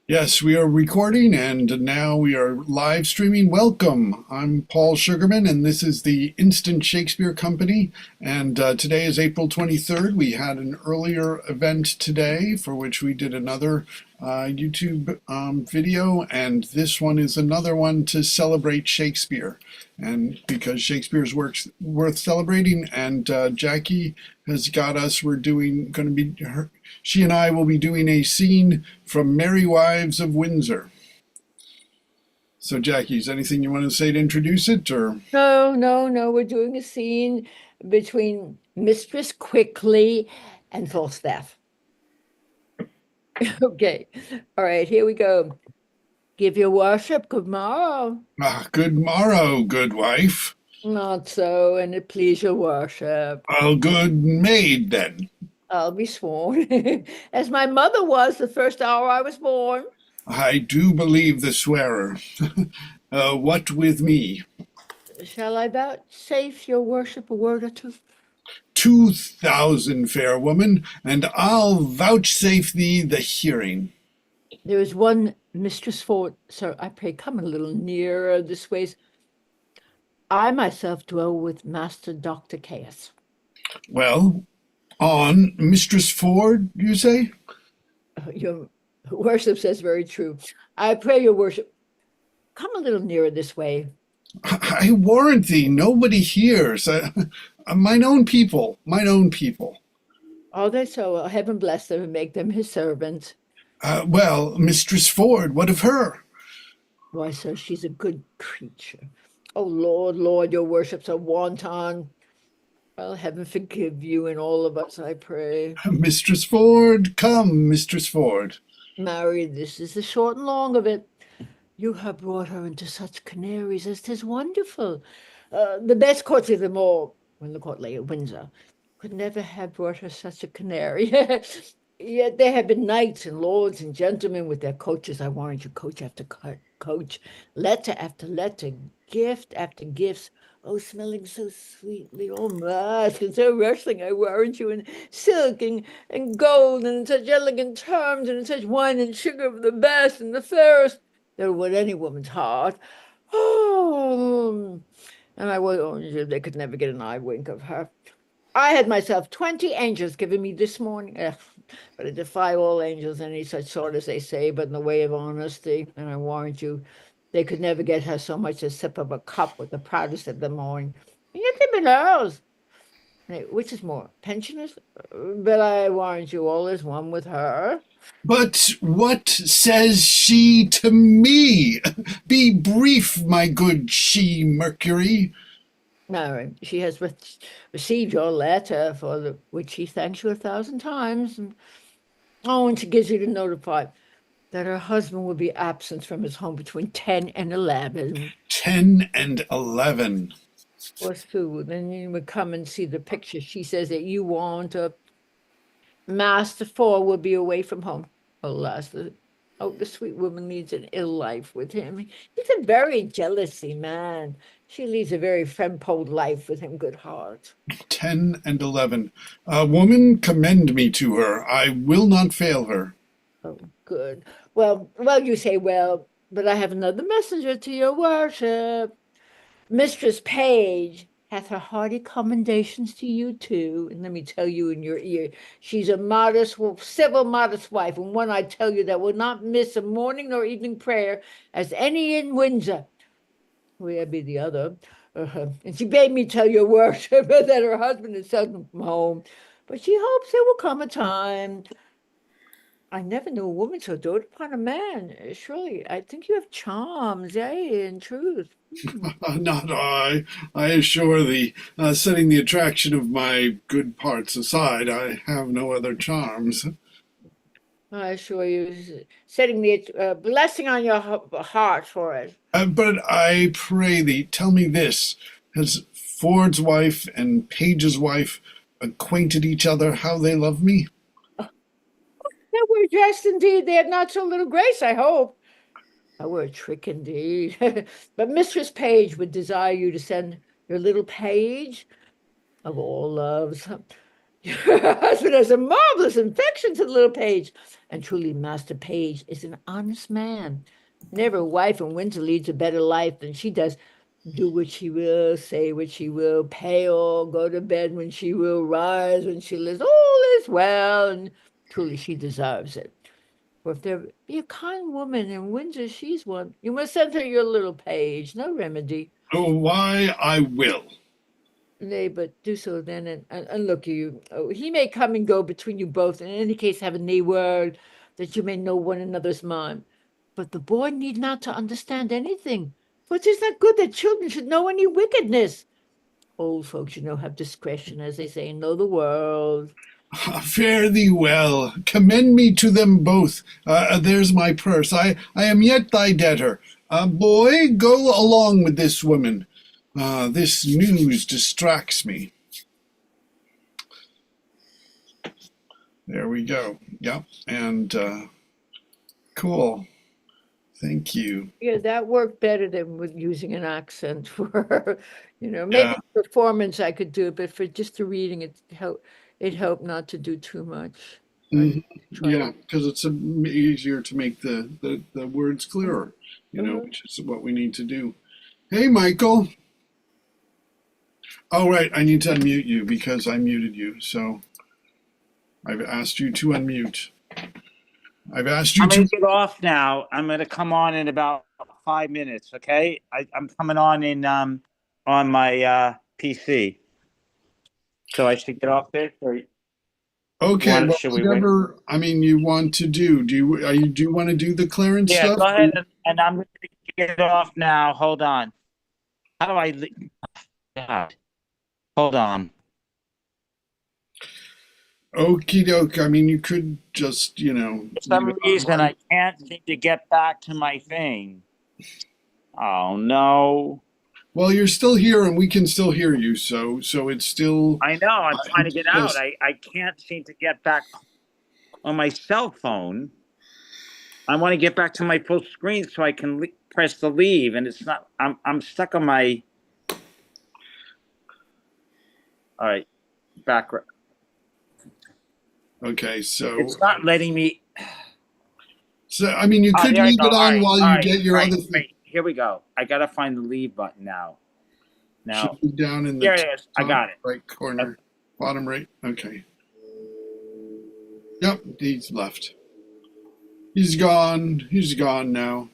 Yes, we are recording and now we are live streaming. Welcome. I'm Paul Sugarman and this is the Instant Shakespeare Company. And today is April 23rd. We had an earlier event today for which we did another YouTube video, and this one is another one to celebrate Shakespeare. And because Shakespeare's work's worth celebrating, and Jackie has got us, we're doing going to be her, she and I will be doing a scene from Merry Wives of Windsor. So, Jackie, is anything you want to say to introduce it, or? No, no, no. We're doing a scene between Mistress Quickly and Falstaff. Okay. All right, here we go. Give your worship good morrow. Ah, good morrow, good wife. Not so, and it please your worship. A good maid, then. I'll be sworn, as my mother was the first hour I was born. I do believe the swearer. What with me? Shall I vouchsafe your worship a word or two? 2,000, fair woman, and I'll vouchsafe thee the hearing. There is one Mistress Ford, sir, I pray come a little nearer this ways. I myself dwell with Master Dr. Caius. Well, on Mistress Ford, you say? Your worship says very true. I pray your worship, come a little nearer this way. I warrant thee, nobody hears. Mine own people, mine own people. Are they so? Well, heaven bless them and make them his servants. Well, Mistress Ford, what of her? Why, sir, she's a good creature. Oh, Lord, Lord, your worship's a wanton. Well, heaven forgive you and all of us, I pray. Mistress Ford, come, Mistress Ford. Mary, this is the short and long of it. You have brought her into such canaries as 'tis wonderful. The best courts of them all, when the court lay at Windsor, could never have brought her such a canary. Yet there have been knights and lords and gentlemen with their coaches, I warrant you, coach after coach, letter after letter, gift after gifts, oh, smelling so sweetly, all musk and so rustling, I warrant you, and silk and gold, and in such elegant terms, and in such wine and sugar of the best and the fairest that would any woman's heart. Oh, and I warrant you, they could never get an eye wink of her. I had myself 20 angels given me this morning. But I defy all angels, any such sort as they say, but in the way of honesty. And I warrant you, they could never get her so much as sip of a cup with the proudest of them all. And yet they've been earls. Which is more, pensioners? But I warrant you, all is one with her. But what says she to me? Be brief, my good she Mercury. No, she has received your letter, which she thanks you 1,000 times. And she gives you to notify that her husband will be absent from his home between 10 and 11. 10 and 11. Was too. Then you would come and see the picture. She says that you want a Master Four will be away from home. Alas, the sweet woman leads an ill life with him. He's a very jealousy man. She leads a very friend-polled life with him, good heart. 10 and 11. Woman, commend me to her. I will not fail her. Oh, good. Well, you say well, but I have another messenger to your worship. Mistress Page hath her hearty commendations to you too. And let me tell you in your ear, she's a modest, civil, modest wife, and one I tell you that will not miss a morning nor evening prayer as any in Windsor. Where be the other? And she bade me tell your worship that her husband is seldom from home, but she hopes there will come a time. I never knew a woman so dote upon a man. Surely, I think you have charms, eh, in truth. Not I. I assure thee, setting the attraction of my good parts aside, I have no other charms. I assure you, setting the blessing on your heart for it. But I pray thee, tell me this. Has Ford's wife and Page's wife acquainted each other how they love me? They were dressed indeed. They had not so little grace, I hope. I were a trick indeed. But Mistress Page would desire you to send your little page of all loves Her husband has a marvelous affection to the little page, and truly Master Page is an honest man. Never a wife in Windsor leads a better life than she does. Do what she will, say what she will, pay all, go to bed when she will, rise when she lives. All is well, and truly she deserves it. For if there be a kind woman in Windsor, she's one. You must send her your little page, no remedy. Oh, why, I will. Nay, but do so then, and look you. Oh, he may come and go between you both, and in any case have a nay word, that you may know one another's mind. But the boy need not to understand anything, for 'tis not good that children should know any wickedness. Old folks, have discretion, as they say, and know the world. Fare thee well. Commend me to them both. There's my purse. I am yet thy debtor. Boy, go along with this woman. This news distracts me. There we go. Yep. And cool. Thank you. Yeah, that worked better than with using an accent for her. Maybe Yeah. performance I could do, but for just the reading, it helped not to do too much. Mhm. Try Yeah, because it's easier to make the words clearer, Mhm. which is what we need to do. Hey, Michael. Oh, right. I need to unmute you because I muted you. So I've asked you to unmute. I've asked you I'm going to. to get off now. I'm going to come on in about 5 minutes. Okay, I'm coming on on my PC, so I should get off this. Or Okay, well, should we wait? whatever. I mean, you want to do. Do you want to do the clearance Yeah, stuff? go ahead, and I'm going to get off now. Hold on. How do I? God. Hold on. Okie doke. I mean, you could just, For leave some it reason, online. I can't seem to get back to my thing. Oh no! Well, you're still here, and we can still hear you. So it's still. I know. I'm trying to It's get out. just I can't seem to get back on my cell phone. I want to get back to my full screen so I can press the leave, and it's not. I'm stuck on my. All right, back. okay. It's not letting me. So I mean, you Oh, could there I leave go. it All on right, while all you right, get your right. other thing. Wait, here we go. I gotta find the leave button now. Should Now, be down in the here it is. I top got it. right corner, bottom right. Okay. Yep, he's left. He's gone. He's gone now.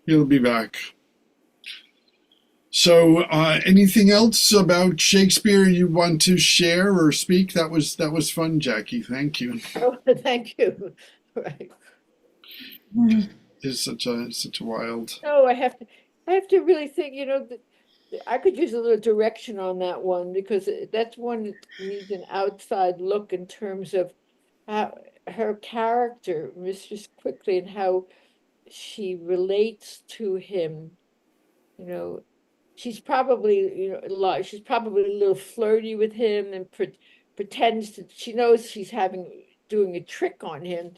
He'll be back. So, anything else about Shakespeare you want to share or speak? That was fun, Jackie. Thank you. Oh, thank you. Right. It's such a wild. No, I have to really think, I could use a little direction on that one because that's one that needs an outside look in terms of how her character, Mistress Quickly, and how she relates to him. You know, she's probably, she's probably a little flirty with him and pretends to, she knows she's doing a trick on him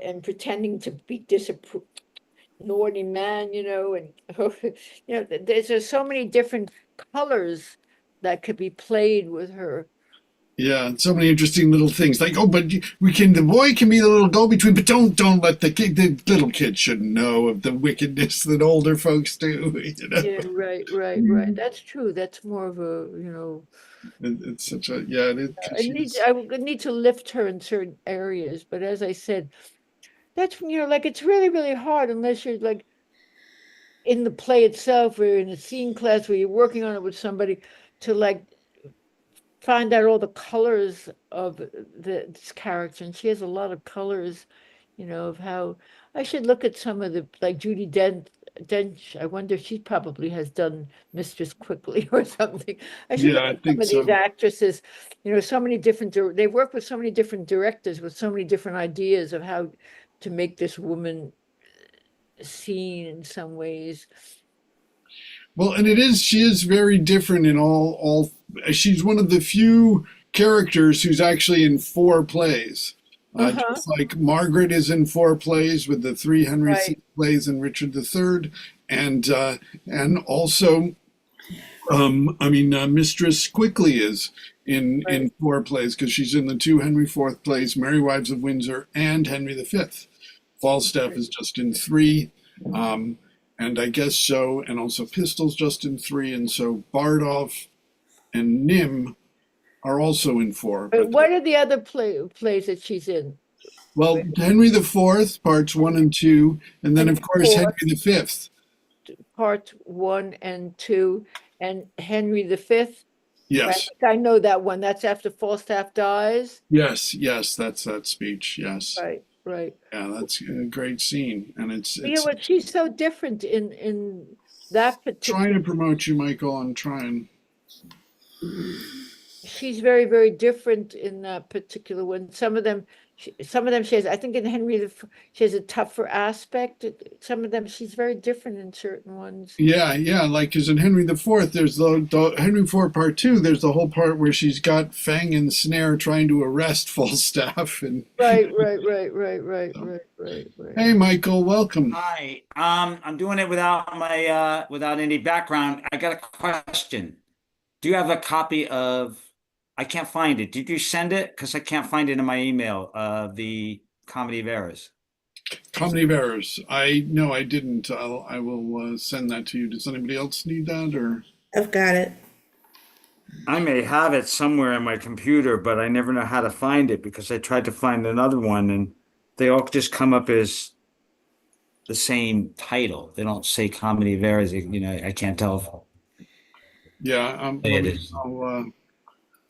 and pretending to be naughty man, and there's just so many different colors that could be played with her. Yeah, so many interesting little things. Like, oh, but the boy can be the little go-between, but don't let the little kid shouldn't know of the wickedness that older folks do. Yeah, right. That's true. That's more of a. It's such a yeah. It is, 'cause she's I would need to lift her in certain areas, but as I said, that's like it's really, really hard unless you're like in the play itself or in a scene class where you're working on it with somebody to like find out all the colors of this character, and she has a lot of colors, of how I should look at some of the like Judy Dench. I wonder if she probably has done Mistress Quickly or something. I should yeah. look I at some think of these so. actresses. So many different. They work with so many different directors with so many different ideas of how to make this woman seen in some ways. Well, and she is very different in all. She's one of the few characters who's actually in four plays. Uh-huh. Just like Margaret is in four plays with the three Henry Right. VI plays and Richard III, and also Mistress Quickly is in Right. 4 plays because she's in the 2 Henry IV plays, Merry Wives of Windsor and Henry V. Falstaff is just in 3, and I guess so, and also Pistol's just in 3, and so Bardolph and Nym are also in 4. But What are the other plays that she's in? well, Henry IV, parts 1 and 2, and then Henry of course IV. Henry V. Part 1 and 2, and Henry V. I Yes, think I know that one. That's after Falstaff dies. yes, that's that speech. Yes, Right, right. yeah, that's a great scene, and Yeah, it's but she's so different in that trying particular. to promote you, Michael. I'm trying. She's very, very different in that particular one. Some of them she has. I think in she has a tougher aspect. Some of them she's very different in certain ones. Yeah, like because in Henry IV, there's the Henry IV part 2. There's the whole part where she's got Fang and Snare trying to arrest Falstaff, and Right, right. hey, Michael, welcome. Hi. I'm doing it without my without any background. I got a question. Do you have a copy of? I can't find it. Did you send it? Because I can't find it in my email. The Comedy of Errors. Comedy of Errors. I no, I didn't. I will send that to you. Does anybody else need that or? I've got it. I may have it somewhere in my computer, but I never know how to find it because I tried to find another one and they all just come up as the same title. They don't say Comedy of Errors. I can't tell. Yeah, It is. I'll,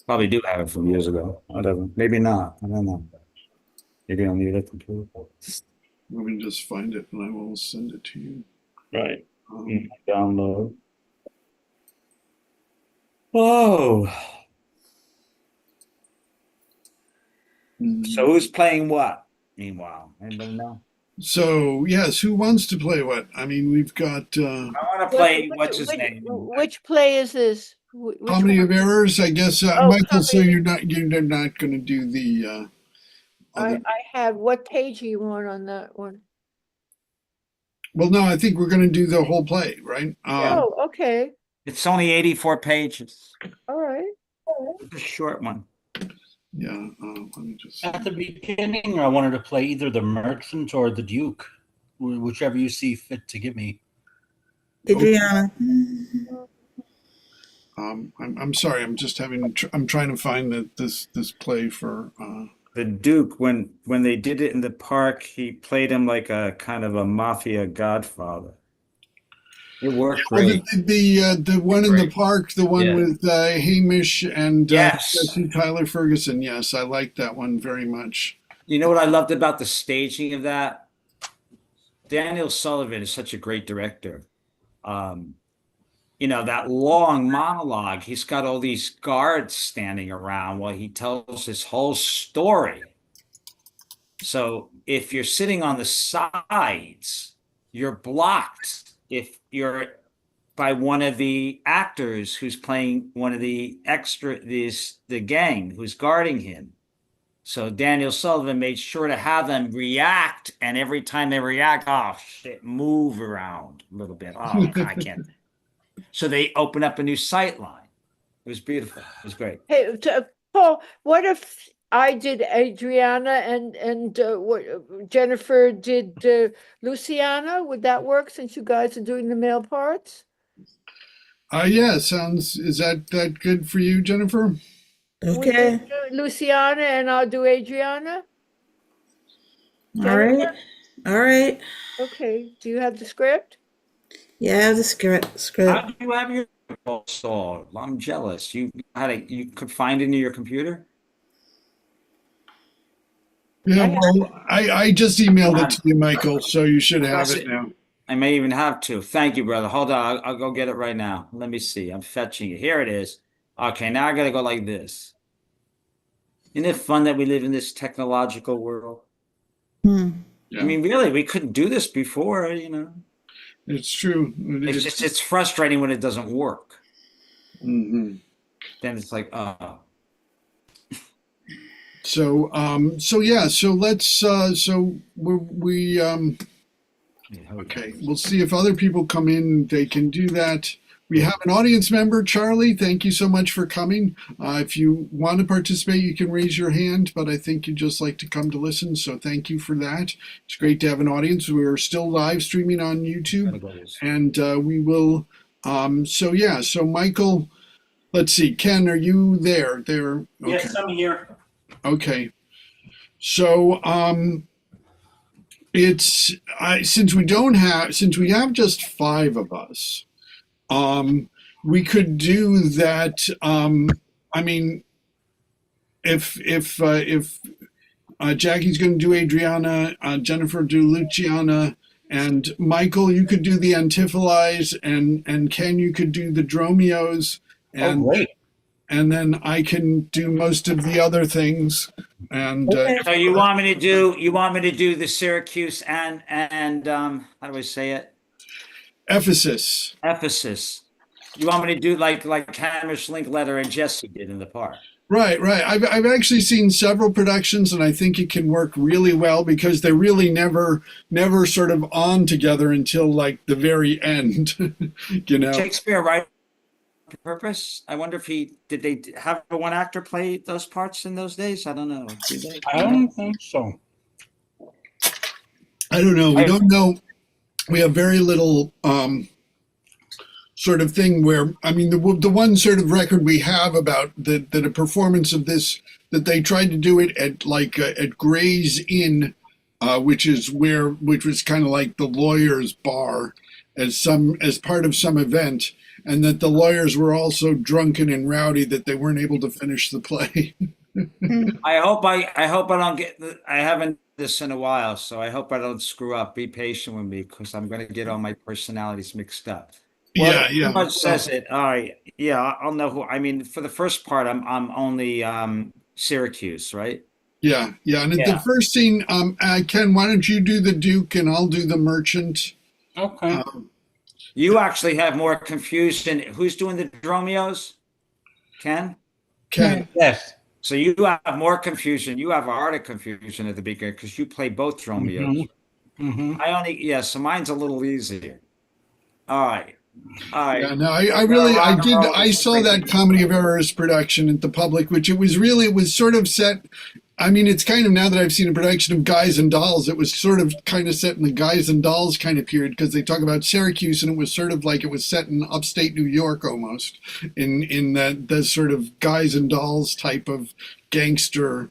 Probably do have it from years ago. Whatever. Maybe not. I don't know. Maybe I'll need a computer. let me just find it and I will send it to you. Right. Um, Download. Oh. So who's playing what? Meanwhile, anybody know? So yes, who wants to play what? I mean, we've got I want to play. What's his name? Which play is this? Which Comedy one? of Errors. I guess Oh, Michael. So Comedy. you're not going to do the other. I have. What page are you on that one? Well, no, I think we're going to do the whole play, right? Oh, okay. It's only 84 pages. All right. It's a short one. Yeah. Let me just. At the beginning, I wanted to play either the Merchant or the Duke, whichever you see fit to give me. Adriana. I'm sorry. I'm just having. I'm trying to find this play for. The Duke, when they did it in the park, he played him like a kind of a mafia godfather. It worked great. The one in the park, the one Yeah. with Hamish and Yes. Jesse Tyler Ferguson. Yes, I like that one very much. You know what I loved about the staging of that? Daniel Sullivan is such a great director. That long monologue, he's got all these guards standing around while he tells his whole story. So if you're sitting on the sides, you're blocked if you're by one of the actors who's playing one of the the gang who's guarding him. So Daniel Sullivan made sure to have them react, and every time they react, oh shit, move around a little bit. Oh, God, I can't. So they open up a new sight line. It was beautiful. It was great. Hey, Paul, what if I did Adriana and Jennifer did Luciana? Would that work since you guys are doing the male parts? Yeah, sounds. Is that good for you, Jennifer? Okay. Do Luciana and I'll do Adriana. All right. All right. Okay. Do you have the script? Yeah, the script. How do you have your installed? I'm jealous. You could find it in your computer? Yeah, well, I just emailed it to you, Michael, so you should have it now. I may even have to. Thank you, brother. Hold on. I'll go get it right now. Let me see. I'm fetching it. Here it is. Okay, now I got to go like this. Isn't it fun that we live in this technological world? Hmm. Yeah. I mean, really, we couldn't do this before, It's true. It's frustrating when it doesn't work. Mhm. Then it's like, So yeah, so let's so we okay, we'll see if other people come in, they can do that. We have an audience member, Charlie. Thank you so much for coming. If you want to participate, you can raise your hand, but I think you'd just like to come to listen. So thank you for that. It's great to have an audience. We're still live streaming on YouTube, and we will. So Michael, let's see. Ken, are you there? There. Okay. Yes, I'm here. Okay. So since we have just 5 of us. We could do that. I mean, if Jackie's going to do Adriana, Jennifer do Luciana, and Michael, you could do the Antipholies, and Ken, you could do the Dromios, and Great. and then I can do most of the other things. And So you want me to do the Syracuse and how do I say it? Ephesus. Ephesus. You want me to do like Hamish Linkletter and Jesse did in the park? Right. I've actually seen several productions, and I think it can work really well because they're really never sort of on together until like the very end. Shakespeare, right? Purpose. I wonder if did they have one actor play those parts in those days? I don't know. Did they? I don't think so. I don't know. We don't know. We have very little sort of thing where, I mean, the one sort of record we have about that a performance of this, that they tried to do it at Gray's Inn, which was kind of like the lawyers' bar as part of some event, and that the lawyers were all so drunken and rowdy that they weren't able to finish the play. I hope I don't get. I haven't this in a while, so I hope I don't screw up. Be patient with me because I'm going to get all my personalities mixed up. Well, Yeah. Much says it. All right. Yeah, I'll know who. I mean, for the first part, I'm only Syracuse, right? Yeah. And at the first scene, Ken, why don't you do the Duke and I'll do the Merchant? Okay. You actually have more confusion. Who's doing the Dromios? Ken? Yes. So you have more confusion. You have a heart of confusion at the beginning because you play both Dromios. Mm-hmm. So mine's a little easier. All right. Yeah, no, I saw that Comedy of Errors production at the Public, which it was sort of set. I mean, it's kind of, now that I've seen a production of Guys and Dolls, it was sort of kind of set in the Guys and Dolls kind of period because they talk about Syracuse, and it was sort of like it was set in upstate New York almost, in that sort of Guys and Dolls type of gangster.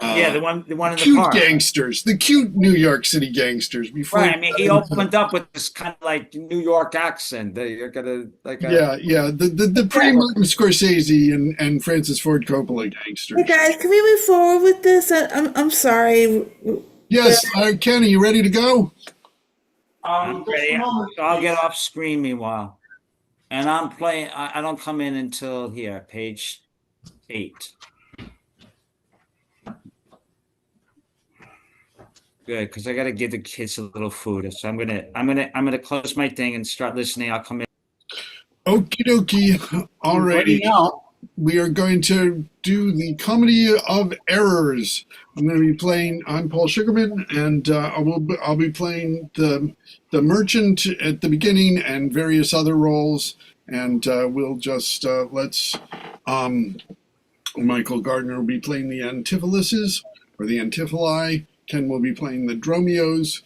The one in the cute park. Gangsters, the cute New York City gangsters. Before, right. I mean, he opened up with this kind of like New York accent. You're gonna like. The pre-Martin Scorsese and Francis Ford Coppola gangsters. Hey guys, can we move forward with this? I'm sorry. Yes, Ken, are you ready to go? I'm ready. So I'll get off screen meanwhile, and I'm playing. I don't come in until here, page 8. Good, because I got to give the kids a little food. So I'm gonna close my thing and start listening. I'll come in. Okie dokie. Alrighty. We are going to do the Comedy of Errors. I'm Paul Sugarman, and I'll be playing the merchant at the beginning and various other roles. And we'll just Michael Gardner will be playing the Antipholuses or the Antipholi. Ken will be playing the Dromios.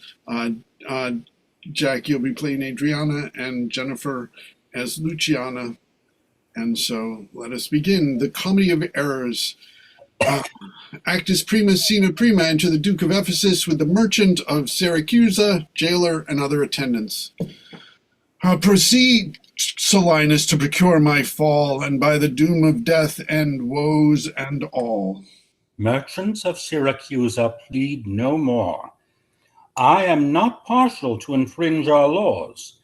Jackie will be playing Adriana, and Jennifer as Luciana. And so let us begin. The Comedy of Errors. Actus prima, scena prima, enter the Duke of Ephesus with the merchant of Syracusa, jailer, and other attendants. Proceed, Solinus, to procure my fall, and by the doom of death end woes and all. Merchants of Syracusa, plead no more. I am not partial to infringe our laws.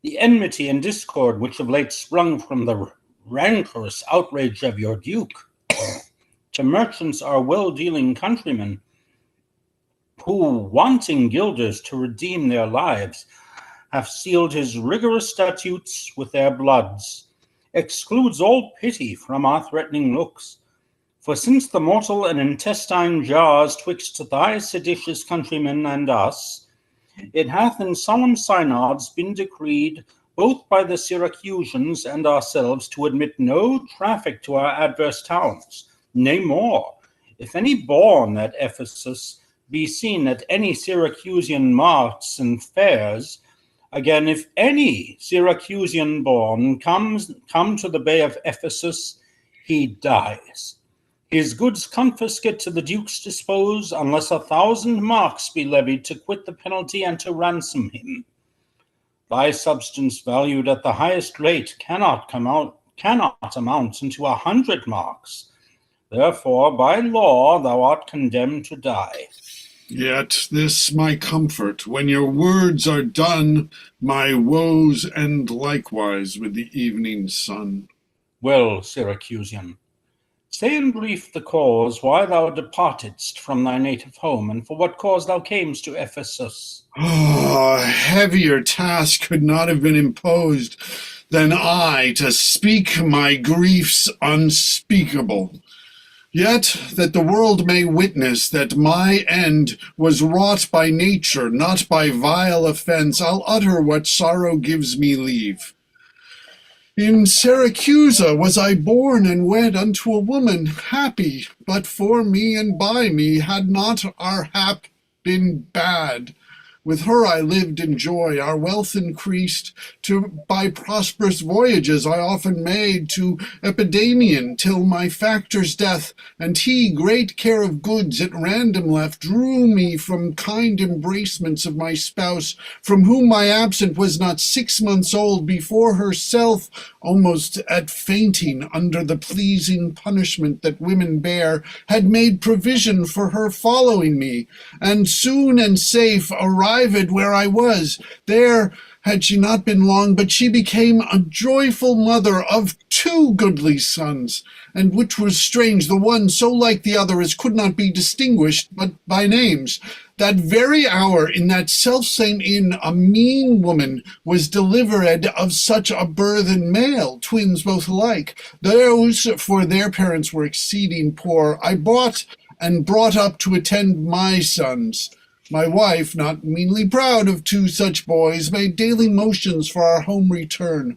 The enmity and discord which of late sprung from the rancorous outrage of your duke to merchants are well-dealing countrymen who, wanting guilders to redeem their lives, have sealed his rigorous statutes with their bloods, excludes all pity from our threatening looks. For since the mortal and intestine jars twixt thy seditious countrymen and us, it hath in solemn synods been decreed both by the Syracusans and ourselves, to admit no traffic to our adverse towns. Nay more, if any born at Ephesus be seen at any Syracusan marts and fairs, again, if any Syracusan born come to the bay of Ephesus, he dies. His goods confiscate to the duke's dispose, unless 1,000 marks be levied to quit the penalty and to ransom him. Thy substance, valued at the highest rate, cannot amount unto 100 marks. Therefore, by law, thou art condemned to die. Yet this my comfort, when your words are done, my woes end likewise with the evening sun. Well, Syracusan, say in brief the cause why thou departedst from thy native home, and for what cause thou camest to Ephesus. A heavier task could not have been imposed than I to speak my griefs unspeakable. Yet that the world may witness that my end was wrought by nature, not by vile offense, I'll utter what sorrow gives me leave. In Syracusa was I born and wed unto a woman happy, but for me and by me had not our hap been bad. With her I lived in joy, our wealth increased, by prosperous voyages I often made to Epidamion, till my factor's death, and he, great care of goods at random left, drew me from kind embracements of my spouse, from whom my absent was not 6 months old, before herself, almost at fainting under the pleasing punishment that women bear, had made provision for her following me, and soon and safe arrived where I was. There had she not been long, but she became a joyful mother of 2 goodly sons, and which was strange, the one so like the other as could not be distinguished but by names. That very hour in that selfsame inn a mean woman was delivered of such a burthen male, twins both alike. Those, for their parents were exceeding poor, I bought and brought up to attend my sons. My wife, not meanly proud of 2 such boys, made daily motions for our home return.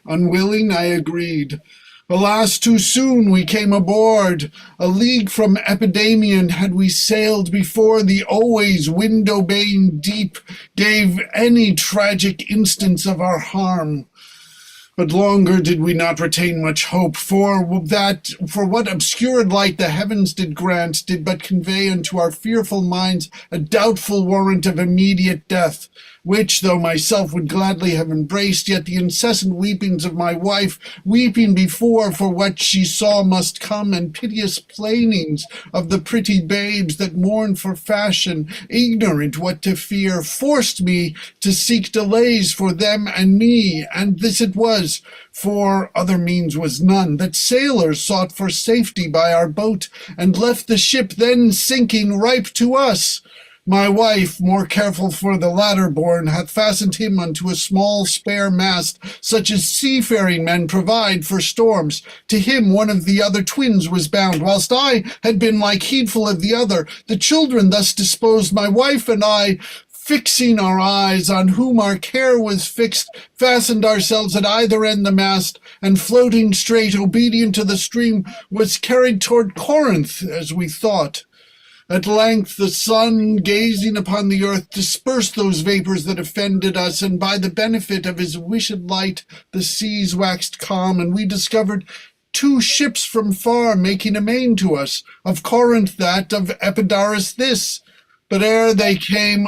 Unwilling, I agreed. Alas, too soon we came aboard. A league from Epidamion had we sailed before the always window-baying deep gave any tragic instance of our harm. But longer did we not retain much hope, for what obscured light the heavens did grant, did but convey unto our fearful minds a doubtful warrant of immediate death, which, though myself would gladly have embraced, yet the incessant weepings of my wife, weeping before for what she saw must come, and piteous plainings of the pretty babes that mourn for fashion, ignorant what to fear, forced me to seek delays for them and me, and this it was, for other means was none, that sailors sought for safety by our boat, and left the ship then sinking ripe to us. My wife, more careful for the latter born, hath fastened him unto a small spare mast, such as seafaring men provide for storms. To him one of the other twins was bound, whilst I had been like heedful of the other. The children thus disposed, my wife and I, fixing our eyes on whom our care was fixed, fastened ourselves at either end the mast, and floating straight, obedient to the stream, was carried toward Corinth, as we thought. At length the sun, gazing upon the earth, dispersed those vapours that offended us, and by the benefit of his wished light the seas waxed calm, and we discovered 2 ships from far making amain to us, of Corinth that, of Epidaurus this. But ere they came,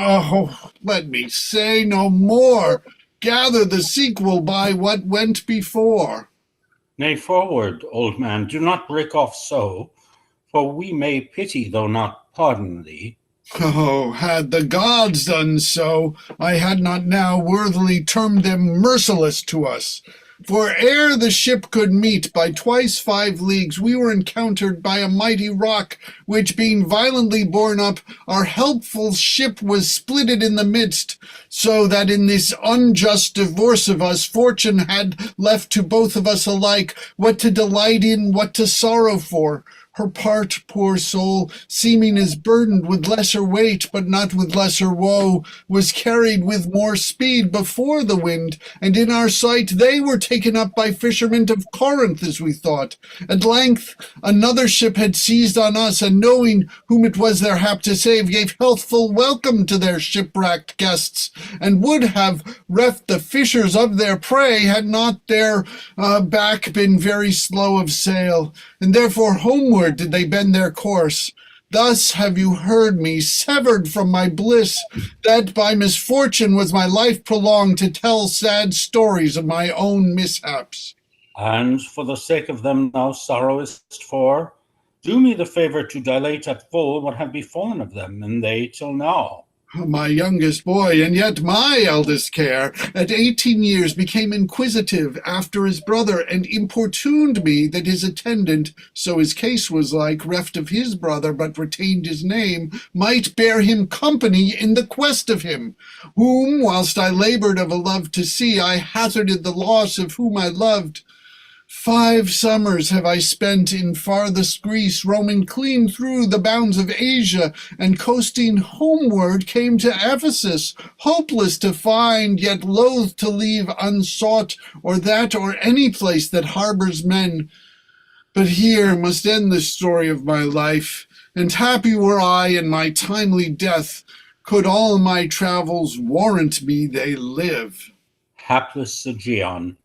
let me say no more, gather the sequel by what went before. Nay, forward, old man, do not break off so, for we may pity, though not pardon thee. Oh, had the gods done so, I had not now worthily termed them merciless to us. For ere the ship could meet, by twice 5 leagues, we were encountered by a mighty rock, which being violently borne up, our helpful ship was splitted in the midst, so that in this unjust divorce of us, fortune had left to both of us alike what to delight in, what to sorrow for. Her part, poor soul, seeming as burdened with lesser weight, but not with lesser woe, was carried with more speed before the wind, and in our sight they were taken up by fishermen of Corinth, as we thought. At length another ship had seized on us, and knowing whom it was their hap to save, gave healthful welcome to their shipwrecked guests, and would have reft the fishers of their prey, had not their back been very slow of sail, and therefore homeward did they bend their course. Thus have you heard me, severed from my bliss, that by misfortune was my life prolonged, to tell sad stories of my own mishaps. And for the sake of them thou sorrowest for, do me the favor to dilate at full what have befallen of them, and they till now. My youngest boy, and yet my eldest care, at 18 years became inquisitive after his brother, and importuned me that his attendant, so his case was like, reft of his brother, but retained his name, might bear him company in the quest of him, whom, whilst I laboured of a love to see, I hazarded the loss of whom I loved. 5 summers have I spent in farthest Greece, roaming clean through the bounds of Asia, and coasting homeward came to Ephesus, hopeless to find, yet loath to leave unsought, or that or any place that harbours men. But here must end the story of my life, and happy were I in my timely death, could all my travels warrant me they live. Hapless Aegeon,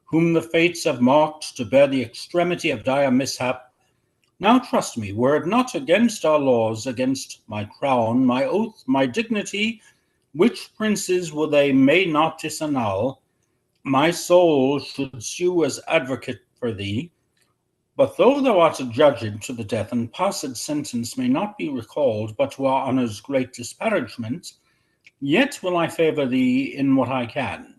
whom the fates have marked to bear the extremity of dire mishap, now trust me, were it not against our laws, against my crown, my oath, my dignity, which princes will they may not disannul, my soul should sue as advocate for thee. But though thou art adjudged to the death, and passed sentence may not be recalled, but to our honour's great disparagement, yet will I favour thee in what I can.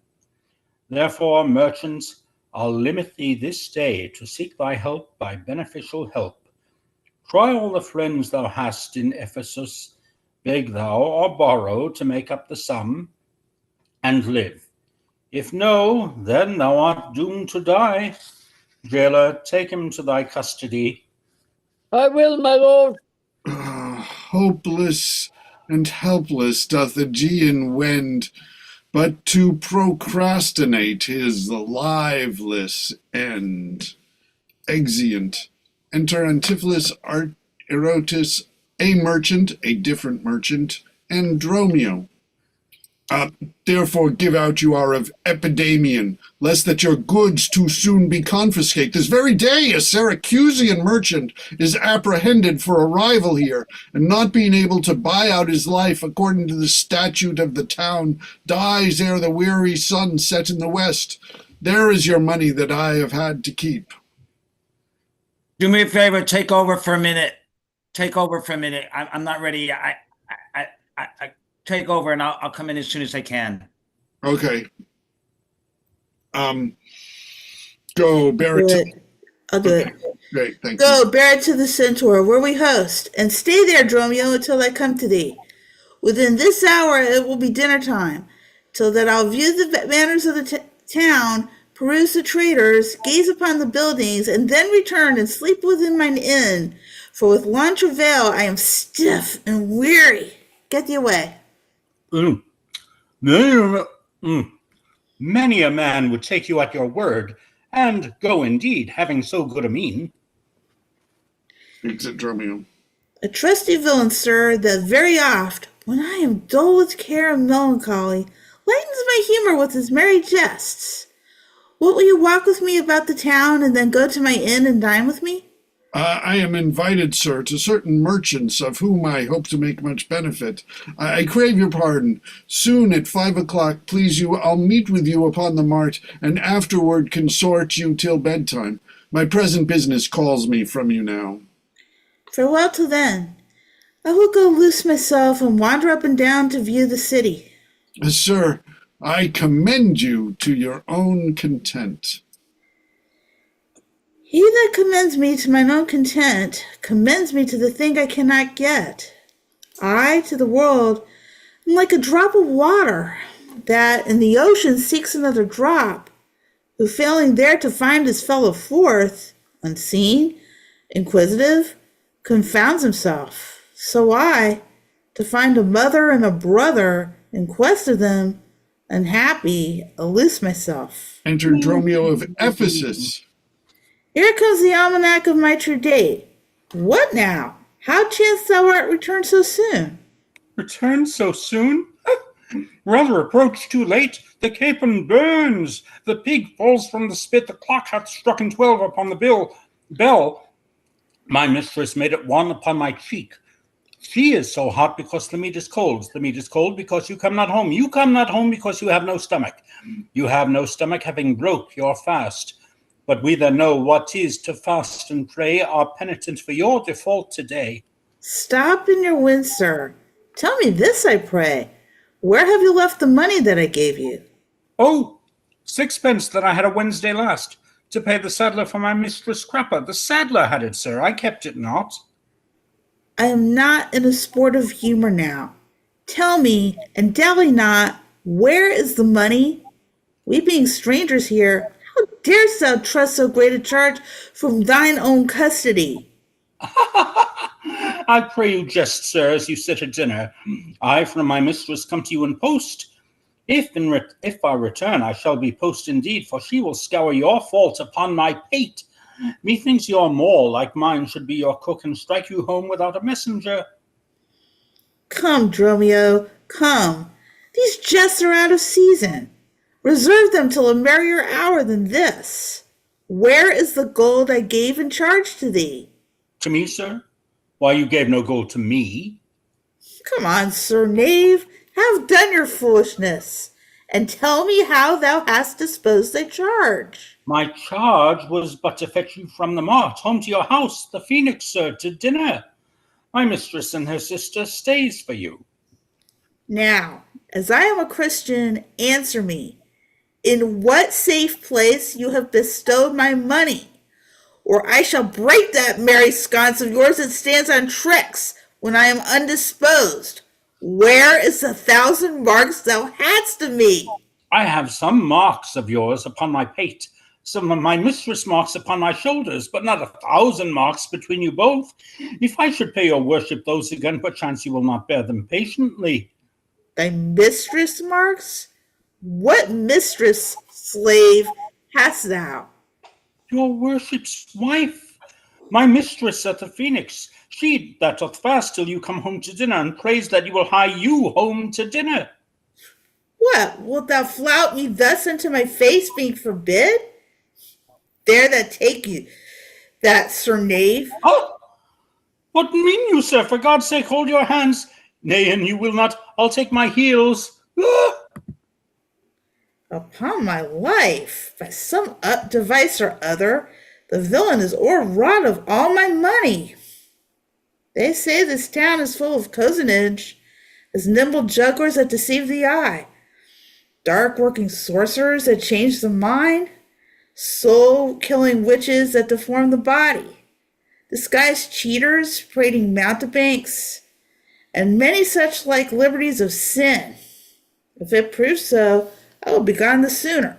Therefore, merchants, I'll limit thee this day to seek thy help by beneficial help. Try all the friends thou hast in Ephesus, beg thou or borrow to make up the sum, and live. If no, then thou art doomed to die. Jailer, take him to thy custody. I will, my lord. Hopeless and helpless doth Aegeon wend, but to procrastinate his liveless end. Exeunt. Enter Antipholus, Erotus, a merchant, a different merchant, and Dromio. Therefore give out you are of Epidamian, lest that your goods too soon be confiscate. This very day a Syracusian merchant is apprehended for arrival here, and not being able to buy out his life according to the statute of the town, dies ere the weary sun set in the west. There is your money that I have had to keep. Do me a favor, take over for a minute. Take over for a minute. I'm not ready. I take over, and I'll come in as soon as I can. Okay. Go, bear it. I'll do it. Great, thank Go, you. bear it to the centaur, where we host, and stay there, Dromio, until I come to thee. Within this hour it will be dinner time, till that I'll view the manners of the town, peruse the traders, gaze upon the buildings, and then return and sleep within mine inn. For with long travail I am stiff and weary. Get thee away. Many a man would take you at your word, and go indeed, having so good a mien. Exit Dromio. A trusty villain, sir, that very oft, when I am dull with care and melancholy, lightens my humor with his merry jests. What will you walk with me about the town, and then go to my inn and dine with me? I am invited, sir, to certain merchants of whom I hope to make much benefit. I crave your pardon. Soon at 5 o'clock, please you, I'll meet with you upon the mart, and afterward consort you till bedtime. My present business calls me from you now. Farewell till then. I will go loose myself and wander up and down to view the city. Sir, I commend you to your own content. He that commends me to mine own content commends me to the thing I cannot get. I, to the world, am like a drop of water that in the ocean seeks another drop, who failing there to find his fellow forth, unseen, inquisitive, confounds himself. So I, to find a mother and a brother in quest of them, unhappy, loose myself. Enter Dromio of Ephesus. Here comes the almanac of my true date. What now? How chance thou art returned so soon? Return so soon? Rather approach too late. The capon burns. The pig falls from the spit. The clock hath struck 12 upon the bell. My mistress made it 1 upon my cheek. She is so hot because the meat is cold. The meat is cold because you come not home. You come not home because you have no stomach. You have no stomach, having broke your fast. But we that know what 'tis to fast and pray are penitent for your default today. Stop in your wind, sir. Tell me this, I pray. Where have you left the money that I gave you? Oh, 6 pence that I had a Wednesday last, to pay the saddler for my mistress Crapper. The saddler had it, sir. I kept it not. I am not in a sportive humor now. Tell me, and dally not, where is the money? We being strangers here, how darest thou trust so great a charge from thine own custody? I pray you jest, sir, as you sit at dinner. I from my mistress come to you in post. If I return, I shall be post indeed, for she will scour your fault upon my pate. Methinks your maw, like mine, should be your cook and strike you home without a messenger. Come, Dromio, come. These jests are out of season. Reserve them till a merrier hour than this. Where is the gold I gave in charge to thee? To me, sir? Why, you gave no gold to me. Come on, sir knave, have done your foolishness, and tell me how thou hast disposed thy charge. My charge was but to fetch you from the mart, home to your house, the Phoenix, sir, to dinner. My mistress and her sister stays for you. Now, as I am a Christian, answer me, in what safe place you have bestowed my money, or I shall break that merry sconce of yours that stands on tricks when I am undisposed. Where is the 1,000 marks thou hadst of me? I have some marks of yours upon my pate, some of my mistress marks upon my shoulders, but not 1,000 marks between you both. If I should pay your worship those again, perchance you will not bear them patiently. Thy mistress marks? What mistress, slave, hast thou? Your worship's wife, my mistress at the Phoenix, she that doth fast till you come home to dinner, and prays that you will hie you home to dinner. What, wilt thou flout me thus into my face, being forbid? Dare that take you, that sir knave? Oh, what mean you, sir? For God's sake, hold your hands. Nay, and you will not. I'll take my heels. Ah! Upon my life, by some device or other, the villain is o'erwrought of all my money. They say this town is full of cozenage, as nimble jugglers that deceive the eye, dark working sorcerers that change the mind, soul-killing witches that deform the body, disguised cheaters parading mountebanks, and many such like liberties of sin. If it proves so, I will be gone the sooner.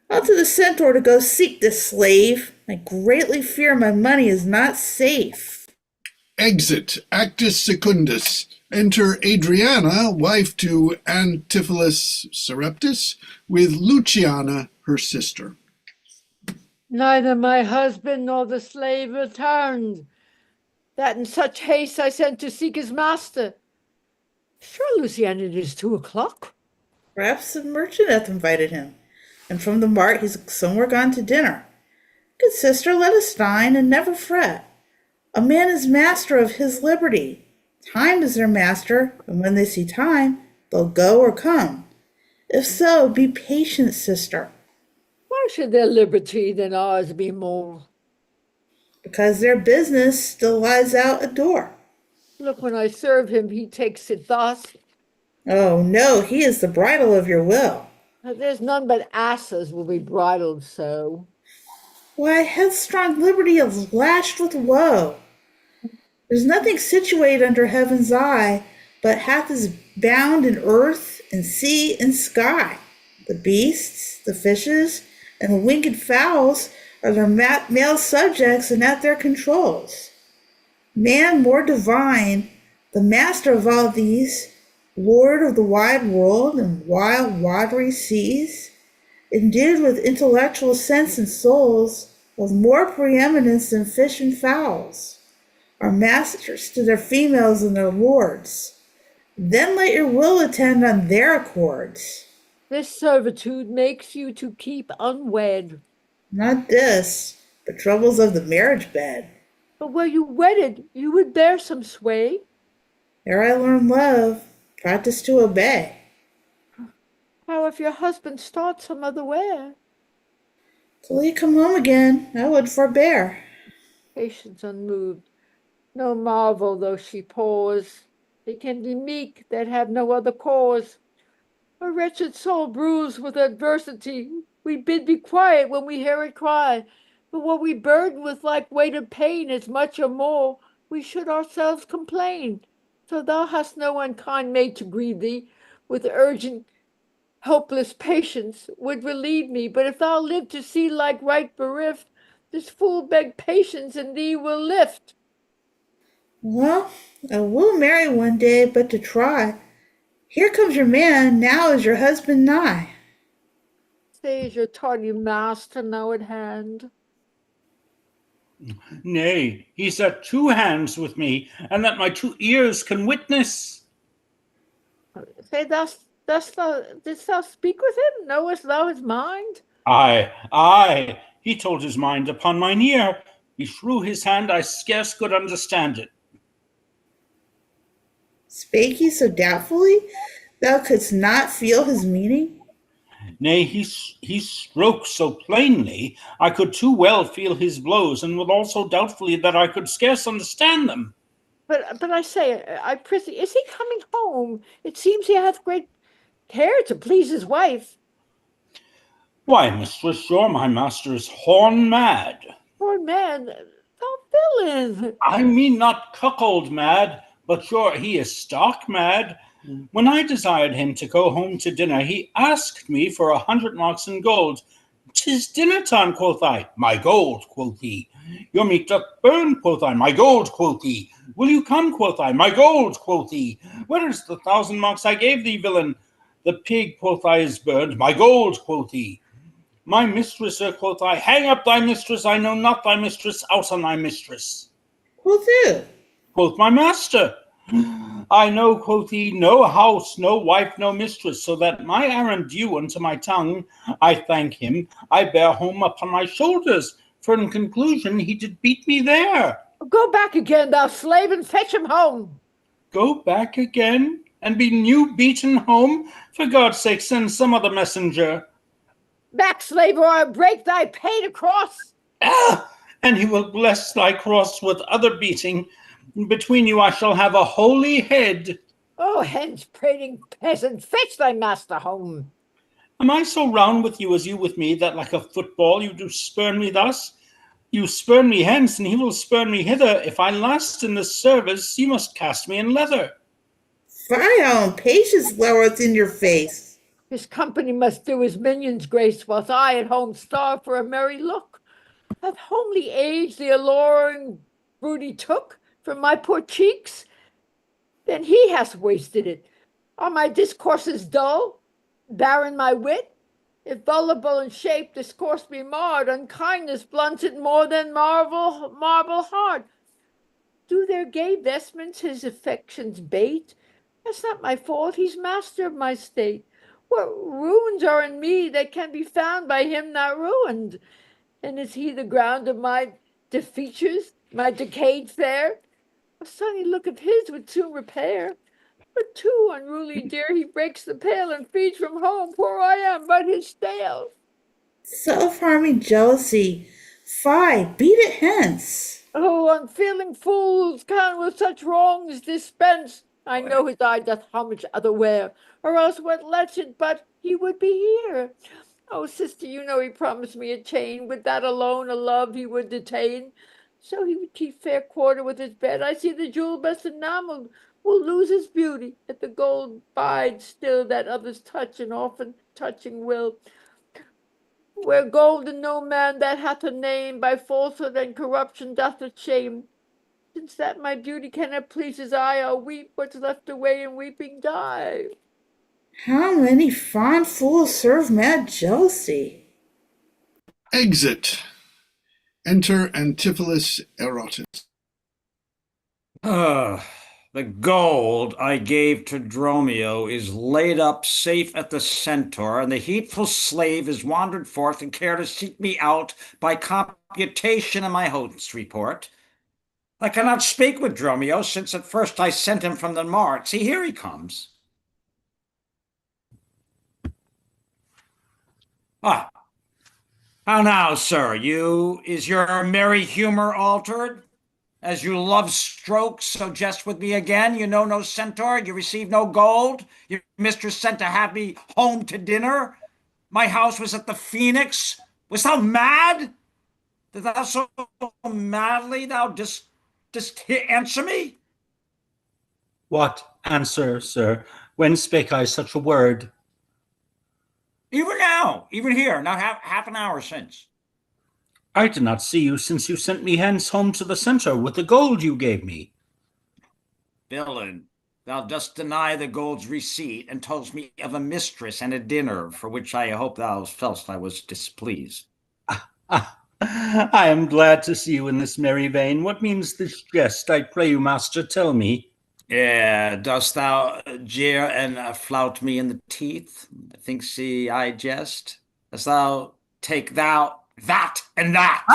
Out to the centaur to go seek this slave. I greatly fear my money is not safe. Exit Actus Secundus. Enter Adriana, wife to Antipholus Sareptus, with Luciana, her sister. Neither my husband nor the slave returned. That in such haste I sent to seek his master. Sure, Luciana, it is 2:00. Perhaps the merchant hath invited him, and from the mart he's somewhere gone to dinner. Good sister, let us dine, and never fret. A man is master of his liberty. Time is their master, and when they see time, they'll go or come. If so, be patient, sister, Why should their liberty than ours be more? because their business still lies out a door. Look, when I serve him, he takes it thus. Oh, no, he is the bridle of your will. There's none but asses will be bridled so. Why, headstrong liberty is lashed with woe. There's nothing situate under heaven's eye, but hath is bound in earth and sea and sky. The beasts, the fishes, and the winged fowls are their male subjects and at their controls. Man more divine, the master of all these, lord of the wide world and wild watery seas, endued with intellectual sense and souls, of more preeminence than fish and fowls, are masters to their females and their lords. Then let your will attend on their accords. This servitude makes you to keep unwed. Not this, but troubles of the marriage bed. But were you wedded, you would bear some sway. Ere I learn love, practice to obey. How if your husband starts some other where? Till he come home again, I would forbear. Patience unmoved. No marvel though she pause. They can be meek that have no other cause. A wretched soul bruised with adversity, we bid be quiet when we hear it cry. But what we burden with like weight of pain is much or more, we should ourselves complain. So thou hast no unkind maid to grieve thee, with urgent, helpless patience would relieve me. But if thou live to see like right bereft, this fool beg patience in thee will lift. Well, I will marry one day, but to try. Here comes your man, now is your husband nigh. Say is your tardy master now at hand? Nay, he's at two hands with me, and that my two ears can witness. Say, didst thou speak with him? Knowest thou his mind? Aye, he told his mind upon mine ear. He threw his hand, I scarce could understand it. Spake he so doubtfully, thou couldst not feel his meaning? Nay, he stroked so plainly, I could too well feel his blows, and withal so doubtfully that I could scarce understand them. But I say, I prithee, is he coming home? It seems he hath great care to please his wife. Why, mistress, sure my master is horn mad. Poor man, thou villain! I mean not cuckold mad, but sure he is stark mad. When I desired him to go home to dinner, he asked me for 100 marks in gold. "'Tis dinner time," quoth I. "My gold," quoth he. "Your meat doth burn," quoth I. "My gold," quoth he. "Will you come," quoth I. "My gold," quoth he. "Where is the 1,000 marks I gave thee, villain?" "The pig," quoth I, "is burned." "My gold," quoth he. "My mistress, sir," quoth I. "Hang up thy mistress, I know not thy mistress, out on thy mistress." Quoth who? Quoth my master. "I know," quoth he, "no house, no wife, no mistress, so that my errand due unto my tongue, I thank him, I bear home upon my shoulders, for in conclusion he did beat me there." Go back again, thou slave, and fetch him home. Go back again, and be new beaten home? For God's sake, send some other messenger. Back, slave, or I break thy paid across. Ah! And he will bless thy cross with other beating. Between you I shall have a holy head. Oh, hence, prating peasant, fetch thy master home. Am I so round with you as you with me, that like a football you do spurn me thus? You spurn me hence, and he will spurn me hither. If I last in this service, you must cast me in leather. Fie, how impatience lowereth in your face. His company must do his minions grace, whilst I at home starve for a merry look. Hath homely age the alluring brood he took from my poor cheeks? Then he hath wasted it. Are my discourses dull, barren my wit? If voluble in shape discourse be marred, unkindness blunts it more than marble hard. Do their gay vestments his affections bait? That's not my fault, he's master of my state. What ruins are in me that can be found by him not ruined? And is he the ground of my defeatures, my decayed fare? A sunny look of his would soon repair. But too unruly dear, he breaks the pail and feeds from home. Poor I am, but his stale. Self-harming jealousy. Fie, beat it hence. Oh, unfeeling fools can with such wrongs dispense. I know his eye doth homage otherwhere, or else what lets it but he would be here. Oh, sister, you know he promised me a chain. With that alone a love he would detain. So he would keep fair quarter with his bed. I see the jewel best enameled will lose his beauty, if the gold bides still that others touch and often touching will. Where gold and no man that hath a name, by falsehood and corruption doth it shame. Since that my beauty cannot please his eye, I'll weep what's left away and weeping die. How many fond fools serve mad jealousy? Exit. Enter Antipholus Erotus. The gold I gave to Dromio is laid up safe at the Centaur, and the heedful slave is wandered forth and care to seek me out by computation in my host's report. I cannot speak with Dromio, since at first I sent him from the mart. See, here he comes. Ah, how now, sir? Is your merry humor altered? As you love strokes, so jest with me again. You know no centaur, you receive no gold. Your mistress sent to have me home to dinner. My house was at the Phoenix. Was thou mad? Did thou so madly thou just answer me? What answer, sir? When spake I such a word? Even now, even here, not half an hour since. I did not see you since you sent me hence home to the Centaur with the gold you gave me. Villain, thou dost deny the gold's receipt, and toldst me of a mistress and a dinner, for which I hope thou felt I was displeased. I am glad to see you in this merry vein. What means this jest? I pray you, master, tell me. Yeah, dost thou jeer and flout me in the teeth? Thinks he I jest? Dost thou take thou that and that?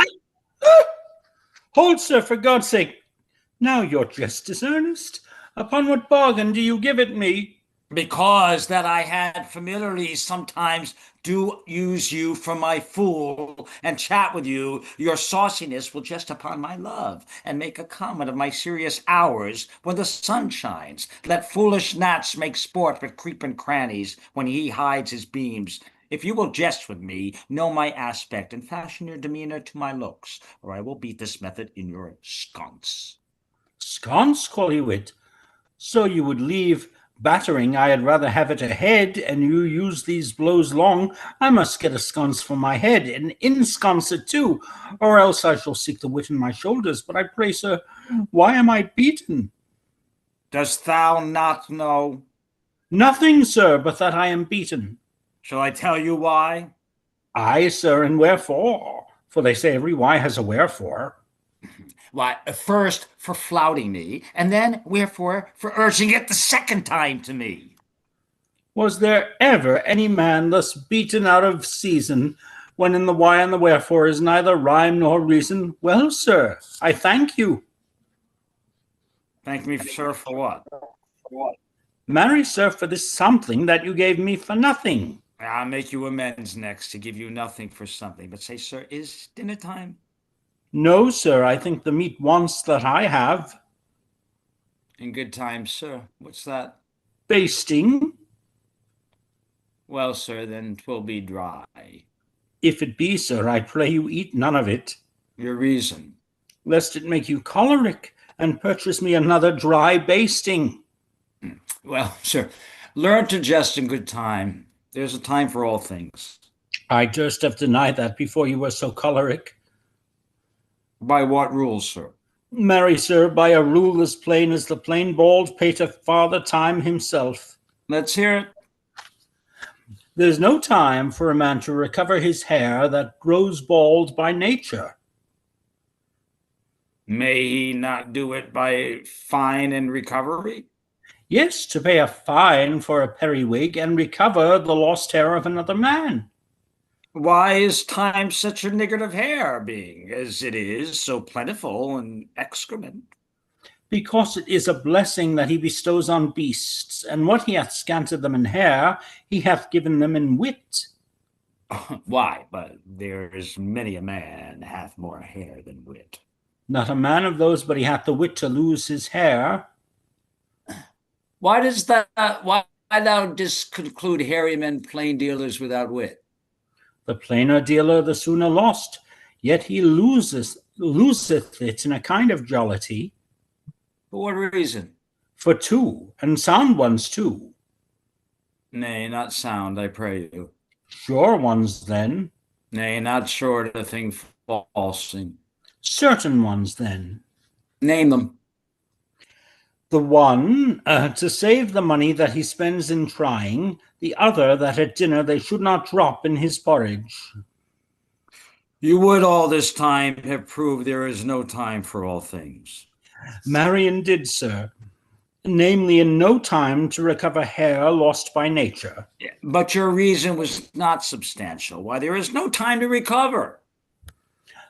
Hold, sir, for God's sake. Now your jest is earnest. Upon what bargain do you give it me? Because that I had familiarly sometimes do use you for my fool and chat with you, your sauciness will jest upon my love and make a comment of my serious hours when the sun shines. Let foolish gnats make sport with creeping crannies when he hides his beams. If you will jest with me, know my aspect and fashion your demeanor to my looks, or I will beat this method in your sconce. Sconce, call you it? So you would leave battering, I had rather have it ahead, and you use these blows long. I must get a sconce for my head, and ensconce it too, or else I shall seek the wit in my shoulders. But I pray, sir, why am I beaten? Dost thou not know? Nothing, sir, but that I am beaten. Shall I tell you why? Aye, sir, and wherefore? For they say every why has a wherefore. Why, first for flouting me, and then wherefore for urging it the second time to me. Was there ever any man thus beaten out of season, when in the why and the wherefore is neither rhyme nor reason? Well, sir, I thank you. Thank me, sir, for what? Marry, sir, for this something that you gave me for nothing. I'll make you amends next to give you nothing for something. But say, sir, is dinner time? No, sir, I think the meat wants that I have. In good time, sir. What's that? Basting. Well, sir, then 'twill be dry. If it be, sir, I pray you eat none of it, Your reason? lest it make you choleric, and purchase me another dry basting. Well, sir, learn to jest in good time. There's a time for all things. I durst have denied that before you were so choleric. By what rules, sir? Marry, sir, by a rule as plain as the plain bald pater Father Time himself. Let's hear it. There's no time for a man to recover his hair that grows bald by nature. May he not do it by fine and recovery? Yes, to pay a fine for a periwig and recover the lost hair of another man. Why is time such a niggard of hair, being, as it is, so plentiful in excrement? Because it is a blessing that he bestows on beasts, and what he hath scanted them in hair, he hath given them in wit. Why, but there is many a man hath more hair than wit. Not a man of those, but he hath the wit to lose his hair. Why thou didst conclude hairy men plain dealers without wit? The plainer dealer the sooner lost, yet he loseth it in a kind of jollity. For what reason? For two, and sound ones too. Nay, not sound, I pray you. Sure ones then. Nay, not short of a thing falsing. Certain ones, then. Name them. The one, to save the money that he spends in trying, the other, that at dinner they should not drop in his porridge. You would all this time have proved there is no time for all things. Marion did, sir, namely in no time to recover hair lost by nature. But your reason was not substantial. Why, there is no time to recover.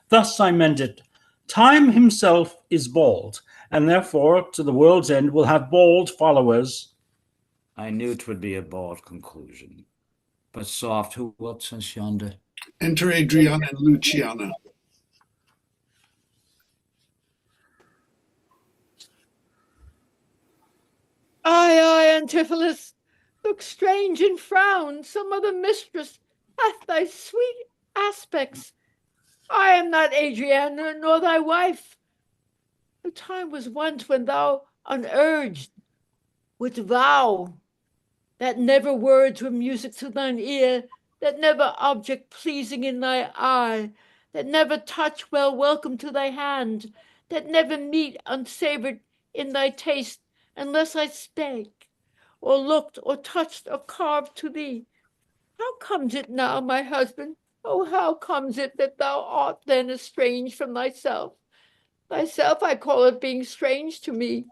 Thus I meant it. Time himself is bald, and therefore to the world's end will have bald followers. I knew 'twould be a bald conclusion. But soft, who else is yonder? Enter Adriana and Luciana. Ay, Antipholus, look strange and frown. Some other mistress hath thy sweet aspects. I am not Adriana, nor thy wife. The time was once when thou, unurged, wouldst vow that never words were music to thine ear, that never object pleasing in thy eye, that never touch well welcome to thy hand, that never meat unsavored in thy taste, unless I spake, or looked, or touched, or carved to thee. How comes it now, my husband? Oh, how comes it that thou art then estranged from thyself? Thyself I call it, being strange to me,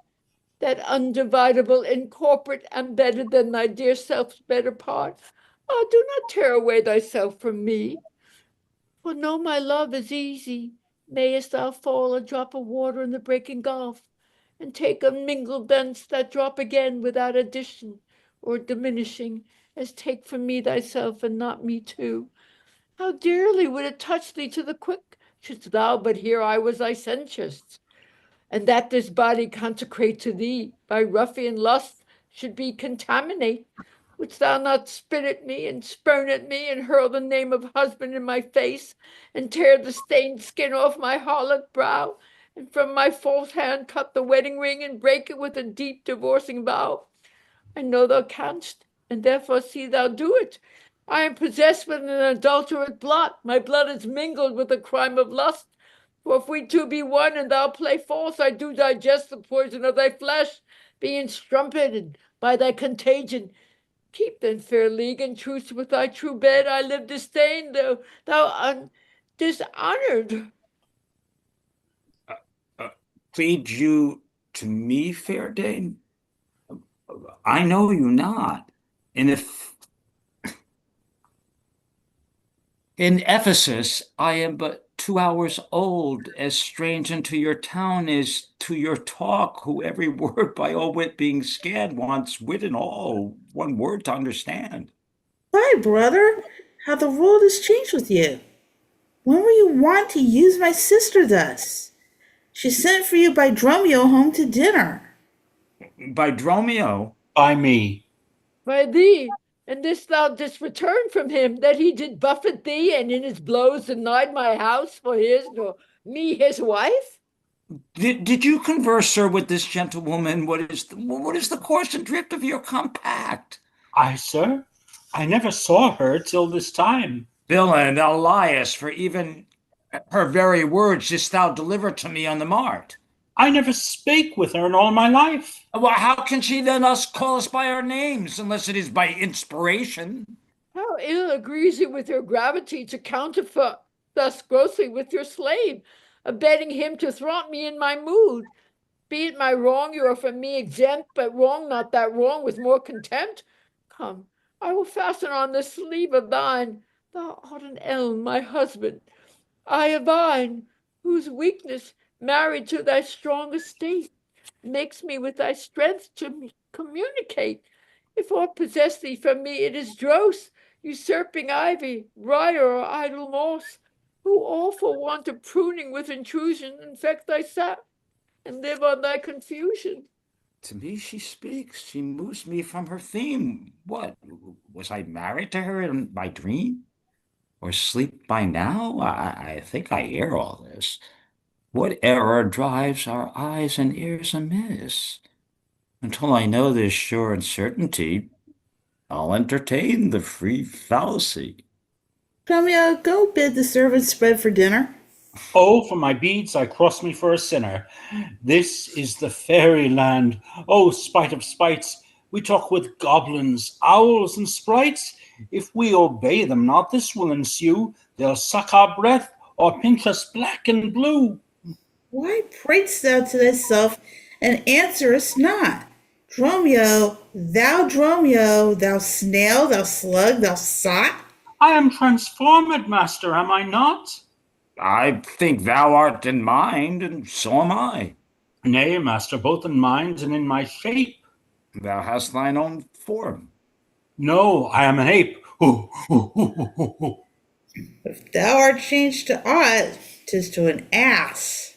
that undividable, incorporate, and better than thy dear self's better part. Oh, do not tear away thyself from me. For know my love is easy. Mayest thou fall a drop of water in the breaking gulf, and take unmingled thence that drop again without addition or diminishing, as take from me thyself and not me too. How dearly would it touch thee to the quick, shouldst thou but hear I was licentious, and that this body consecrate to thee by ruffian lust should be contaminate. Wouldst thou not spit at me and spurn at me and hurl the name of husband in my face and tear the stained skin off my harlot brow and from my false hand cut the wedding ring and break it with a deep divorcing vow? I know thou canst, and therefore see thou do it. I am possessed with an adulterate blot. My blood is mingled with the crime of lust. For if we two be one, and thou play false, I do digest the poison of thy flesh, being strumpetted by thy contagion. Keep then fair league and truce with thy true bed. I live disdained, though thou dishonored. Plead you to me, fair dame? I know you not. And if in Ephesus I am but 2 hours old, as strange unto your town as to your talk, who every word by all wit being scanned wants wit and all, one word to understand. Why, brother, how the world has changed with you. When were you wont to use my sister thus? She sent for you by Dromio home to dinner. By Dromio, By me. By thee, and this thou didst return from him, that he did buffet thee, and in his blows denied my house for his, nor me his wife? did you converse, sir, with this gentlewoman? What is the course and drift of your compact? I, sir? I never saw her till this time. Villain, thou liest, for even her very words didst thou deliver to me on the mart. I never spake with her in all my life. Well, how can she then call us by our names, unless it is by inspiration? How ill agrees it with your gravity to counterfeit thus grossly with your slave, abetting him to thwart me in my mood? Be it my wrong, you are from me exempt, but wrong not that wrong with more contempt. Come, I will fasten on this sleeve of thine. Thou art an elm, my husband, I a vine, whose weakness, married to thy strong estate, makes me with thy strength to communicate. If aught possess thee from me, it is dross, usurping ivy, briar, or idle moss, who all for want of pruning with intrusion infect thy sap, and live on thy confusion. To me she speaks, she moves me from her theme. What, was I married to her in my dream? Or sleep by now? I think I hear all this. What error drives our eyes and ears amiss? Until I know this sure and certainty, I'll entertain the free fallacy. Dromio, go bid the servants spread for dinner. Oh, for my beads, I cross me for a sinner. This is the fairyland. Oh, spite of spites, we talk with goblins, owls, and sprites. If we obey them not, this will ensue. They'll suck our breath or pinch us black and blue. Why pratest thou to thyself and answerest not? Dromio, thou snail, thou slug, thou sot. I am transformed, master, am I not? I think thou art in mind, and so am I. Nay, master, both in mind and in my shape. Thou hast thine own form. No, I am an ape. Ooh, ooh, ooh, ooh, ooh. If thou art changed to aught, 'tis to an ass.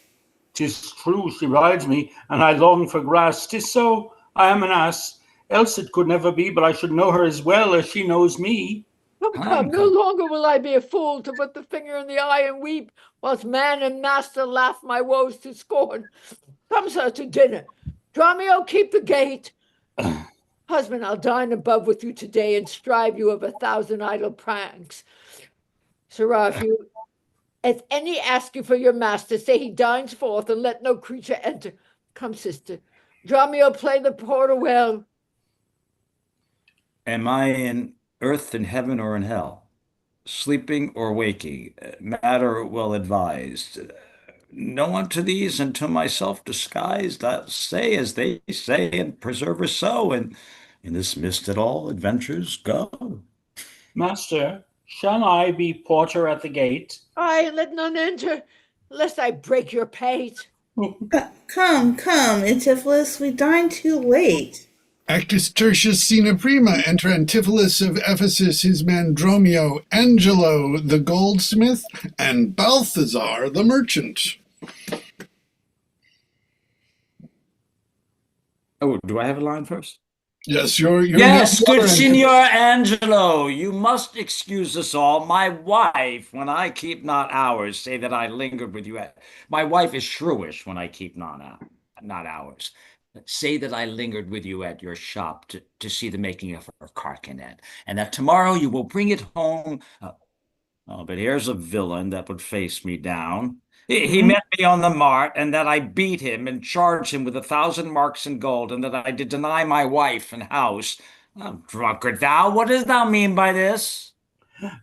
'Tis true she rides me, and I long for grass. 'Tis so, I am an ass. Else it could never be, but I should know her as well as she knows me. Come, no longer will I be a fool to put the finger in the eye and weep, whilst man and master laugh my woes to scorn. Come, sir, to dinner. Dromio, keep the gate. Husband, I'll dine above with you today and strive you of 1,000 idle pranks. Sirrah, if any ask you for your master, say he dines forth, and let no creature enter. Come, sister. Dromio, play the porter well. Am I in earth, in heaven, or in hell? Sleeping or waking? Matter well advised. No unto these, and to myself disguised, I'll say as they say, and preserve us so, and in this mist at all adventures go. Master, shall I be porter at the gate? Aye, let none enter, lest I break your pate. Come, Antipholus, we dine too late. Actus tertius scena prima. Enter Antipholus of Ephesus, his man Dromio, Angelo the goldsmith, and Balthazar the merchant. Oh, do I have a line first? Yes, you're Yes, you're- good Signor Angelo, you must excuse us all. My wife, when I keep not hours, say that I lingered with you at. My wife is shrewish when I keep not hours. Say that I lingered with you at your shop to see the making of her carcanet, and that tomorrow you will bring it home. Oh, but here's a villain that would face me down. He met me on the mart, and that I beat him and charged him with 1,000 marks in gold, and that I did deny my wife and house. Oh, drunkard thou, what dost thou mean by this?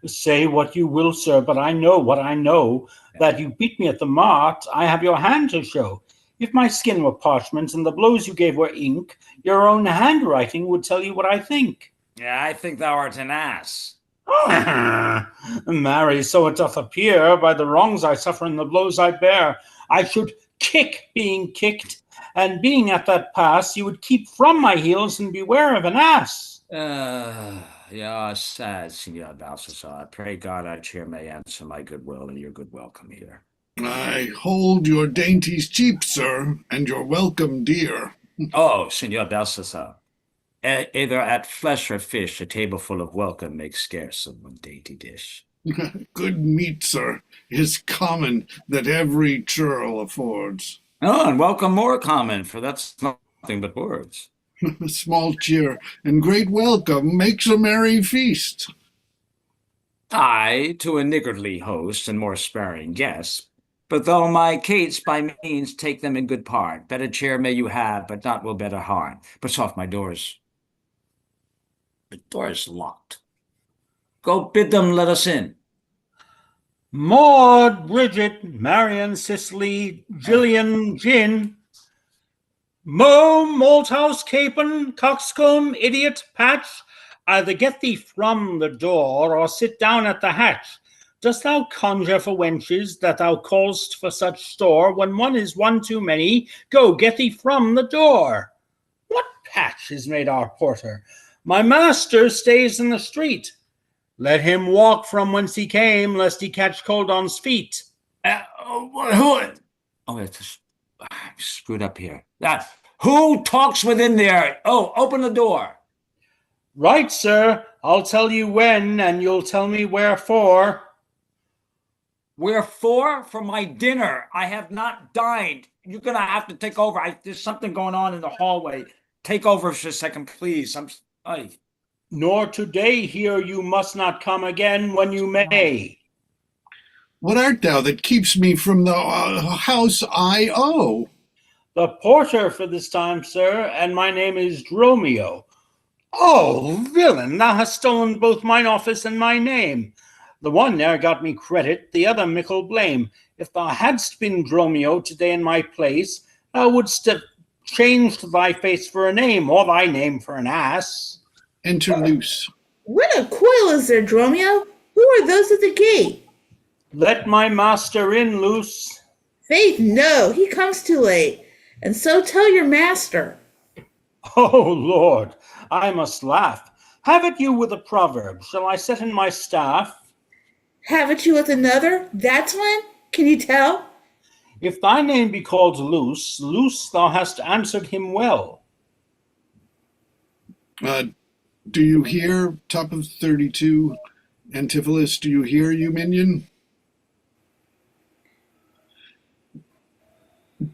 Say what you will, sir, but I know what I know. That you beat me at the mart, I have your hand to show. If my skin were parchment and the blows you gave were ink, your own handwriting would tell you what I think. Yeah, I think thou art an ass. Marry, so it doth appear, by the wrongs I suffer and the blows I bear. I should kick being kicked, and being at that pass, you would keep from my heels and beware of an ass. Yeah, sad, Signor Balthazar. I pray God our cheer may answer my goodwill and your good welcome here. I hold your dainties cheap, sir, and your welcome dear. Oh, Signor Balthazar, either at flesh or fish, a table full of welcome makes scarce of one dainty dish. Good meat, sir, is common that every churl affords. Oh, and welcome more common, for that's nothing but words. Small cheer and great welcome makes a merry feast. I, to a niggardly host and more sparing guest, but though my cates by means take them in good part, better cheer may you have, but not will better heart. But soft, the door is locked. Go bid them let us in. Maud, Bridget, Marion, Cicely, Gillian, Gin, Mo, Malthouse, Capon, Coxcomb, Idiot, Patch, either get thee from the door or sit down at the hatch. Dost thou conjure for wenches that thou call'st for such store? When one is one too many, go get thee from the door. What patch is made our porter? My master stays in the street. Let him walk from whence he came, lest he catch cold on's feet. Who? Oh, it's screwed up here. Who talks within there? Oh, open the door. Right, sir. I'll tell you when, and you'll tell me wherefore. Wherefore? For my dinner. I have not dined. You're going to have to take over. There's something going on in the hallway. Take over for a second, please. Nor today here you must not come again when you may. What art thou that keeps me from the house I owe? The porter for this time, sir, and my name is Dromio. Oh, villain, thou hast stolen both mine office and my name. The one ne'er got me credit, the other mickle blame. If thou hadst been Dromio today in my place, thou wouldst have changed thy face for a name, or thy name for an ass. Enter Luce. What a coil is there, Dromio? Who are those at the gate? Let my master in, Luce. Faith, no, he comes too late. And so tell your master. Oh, Lord, I must laugh. Have it you with a proverb. Shall I set in my staff? Have it you with another? That's one? Can you tell? If thy name be called Luce, Luce thou hast answered him well. Do you hear, top of 32, Antipholus, do you hear, you minion?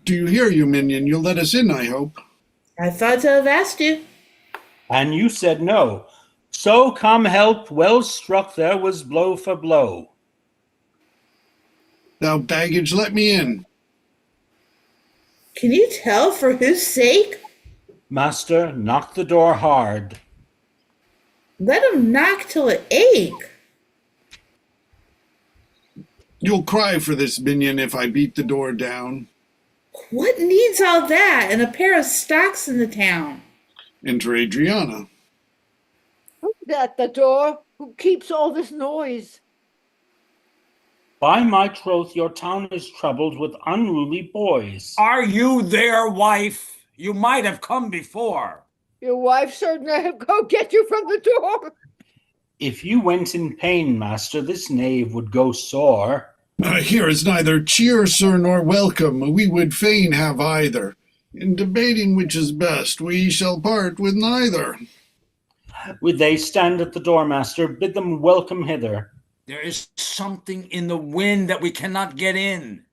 Do you hear, you minion? You'll let us in, I hope. I thought to have asked you. And you said no. So come help, well struck there was blow for blow. Thou baggage, let me in. Can you tell for whose sake? Master, knock the door hard. Let him knock till it ache. You'll cry for this minion if I beat the door down. What needs all that and a pair of stocks in the town? Enter Adriana. Who's at the door? Who keeps all this noise? By my troth, your town is troubled with unruly boys. Are you there, wife? You might have come before. Your wife certainly have go get you from the door. If you went in pain, master, this knave would go sore. Here is neither cheer, sir, nor welcome. We would fain have either. In debating which is best, we shall part with neither. Would they stand at the door, master? Bid them welcome hither. There is something in the wind that we cannot get in.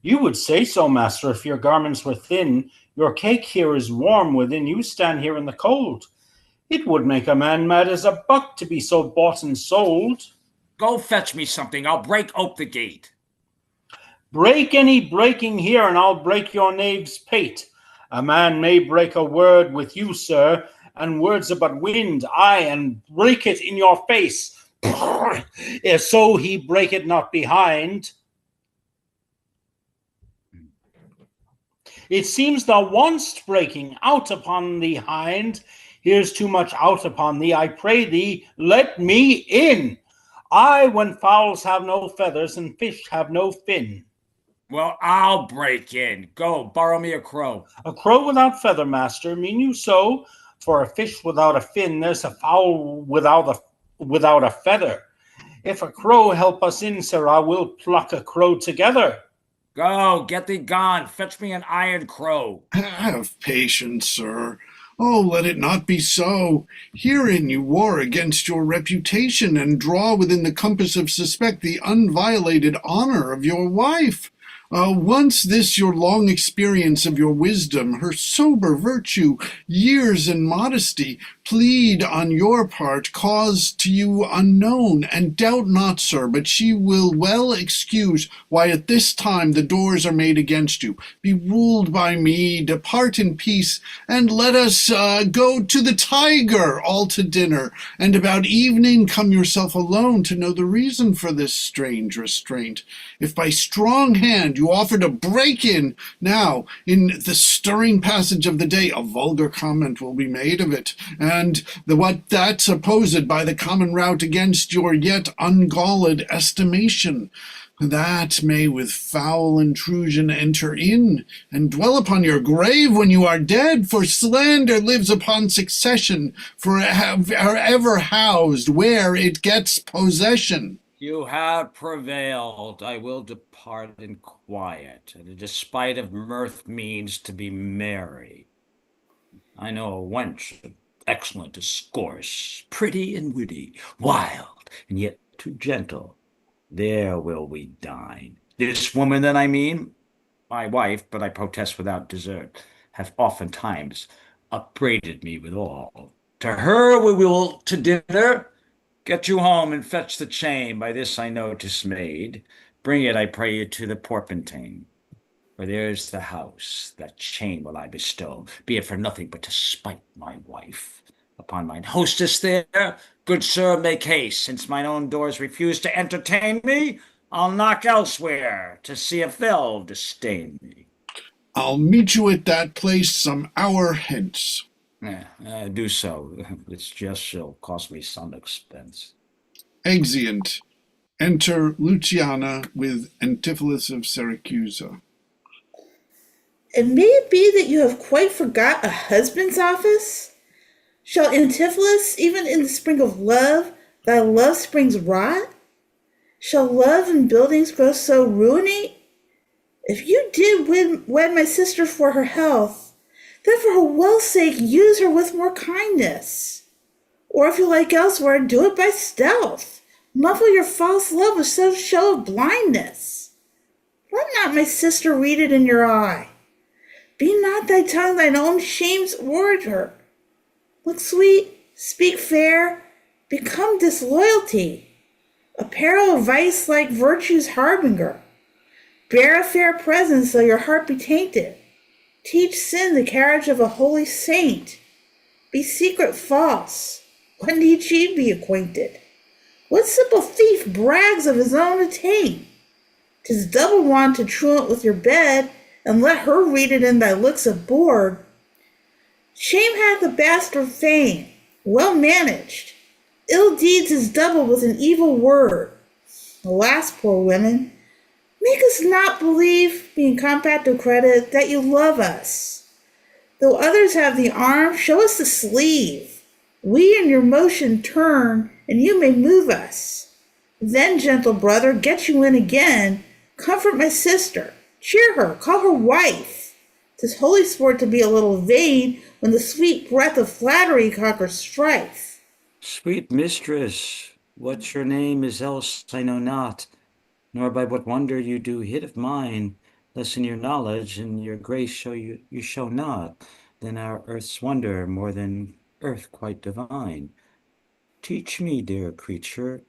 You would say so, master, if your garments were thin. Your cake here is warm within. You stand here in the cold. It would make a man mad as a buck to be so bought and sold. Go fetch me something. I'll break ope the gate. Break any breaking here, and I'll break your knave's pate. A man may break a word with you, sir, and words are but wind, aye, and break it in your face, if so he break it not behind. It seems thou want'st breaking out upon thee hind. Here's too much out upon thee, I pray thee, let me in. I, when fowls have no feathers and fish have no fin. Well, I'll break in. Go, borrow me a crow. A crow without feather, master, mean you so? For a fish without a fin, there's a fowl without a feather. If a crow help us in, sir, I will pluck a crow together. Go, get thee gone. Fetch me an iron crow. Have patience, sir. Oh, let it not be so. Herein you war against your reputation, and draw within the compass of suspect the unviolated honor of your wife. Once this your long experience of your wisdom, her sober virtue, years and modesty, plead on your part cause to you unknown, and doubt not, sir, but she will well excuse why at this time the doors are made against you. Be ruled by me, depart in peace, and let us go to the Tiger all to dinner, and about evening come yourself alone to know the reason for this strange restraint. If by strong hand you offer to break in now, in the stirring passage of the day, a vulgar comment will be made of it, and what that supposed by the common rout against your yet ungalled estimation, that may with foul intrusion enter in, and dwell upon your grave when you are dead, for slander lives upon succession, for ever housed where it gets possession. You have prevailed. I will depart in quiet, and a despite of mirth means to be merry. I know a wench of excellent discourse, pretty and witty, wild, and yet too gentle. There will we dine. This woman that I mean, my wife, but I protest without desert, hath oftentimes upbraided me withal. To her we will to dinner. Get you home and fetch the chain. By this I know 'tis made. Bring it, I pray you, to the Porpentine. For there's the house, that chain will I bestow, be it for nothing but to spite my wife. Upon mine hostess there, good sir, make haste, since mine own doors refuse to entertain me, I'll knock elsewhere, to see if they'll disdain me. I'll meet you at that place some hour hence. Do so. It's just shall cost me some expense. Exeunt. Enter Luciana with Antipholus of Syracusa. And may it be that you have quite forgot a husband's office? Shall Antipholus, even in the spring of love, thy love springs rot? Shall love and buildings grow so ruinate? If you did wed my sister for her health, then for her well's sake use her with more kindness. Or if you like elsewhere, do it by stealth. Muffle your false love with some show of blindness. Let not my sister read it in your eye. Be not thy tongue thine own shame's orator. Look sweet, speak fair, become disloyalty. Apparel vice like virtue's harbinger. Bear a fair presence though your heart be tainted. Teach sin the carriage of a holy saint. Be secret false. What need she be acquainted? What simple thief brags of his own attain? 'Tis double wont to truant with your bed, and let her read it in thy looks of board. Shame hath a bastard fame, well managed. Ill deeds is doubled with an evil word. Alas, poor women, make us not believe, being compact of credit, that you love us. Though others have the arm, show us the sleeve. We in your motion turn, and you may move us. Then, gentle brother, get you in again. Comfort my sister, cheer her, call her wife. 'Tis holy sport to be a little vain when the sweet breath of flattery conquers strife. Sweet mistress, what your name is else I know not, nor by what wonder you do hit of mine, less in your knowledge and your grace you show not, than our earth's wonder more than earth quite divine. Teach me, dear creature,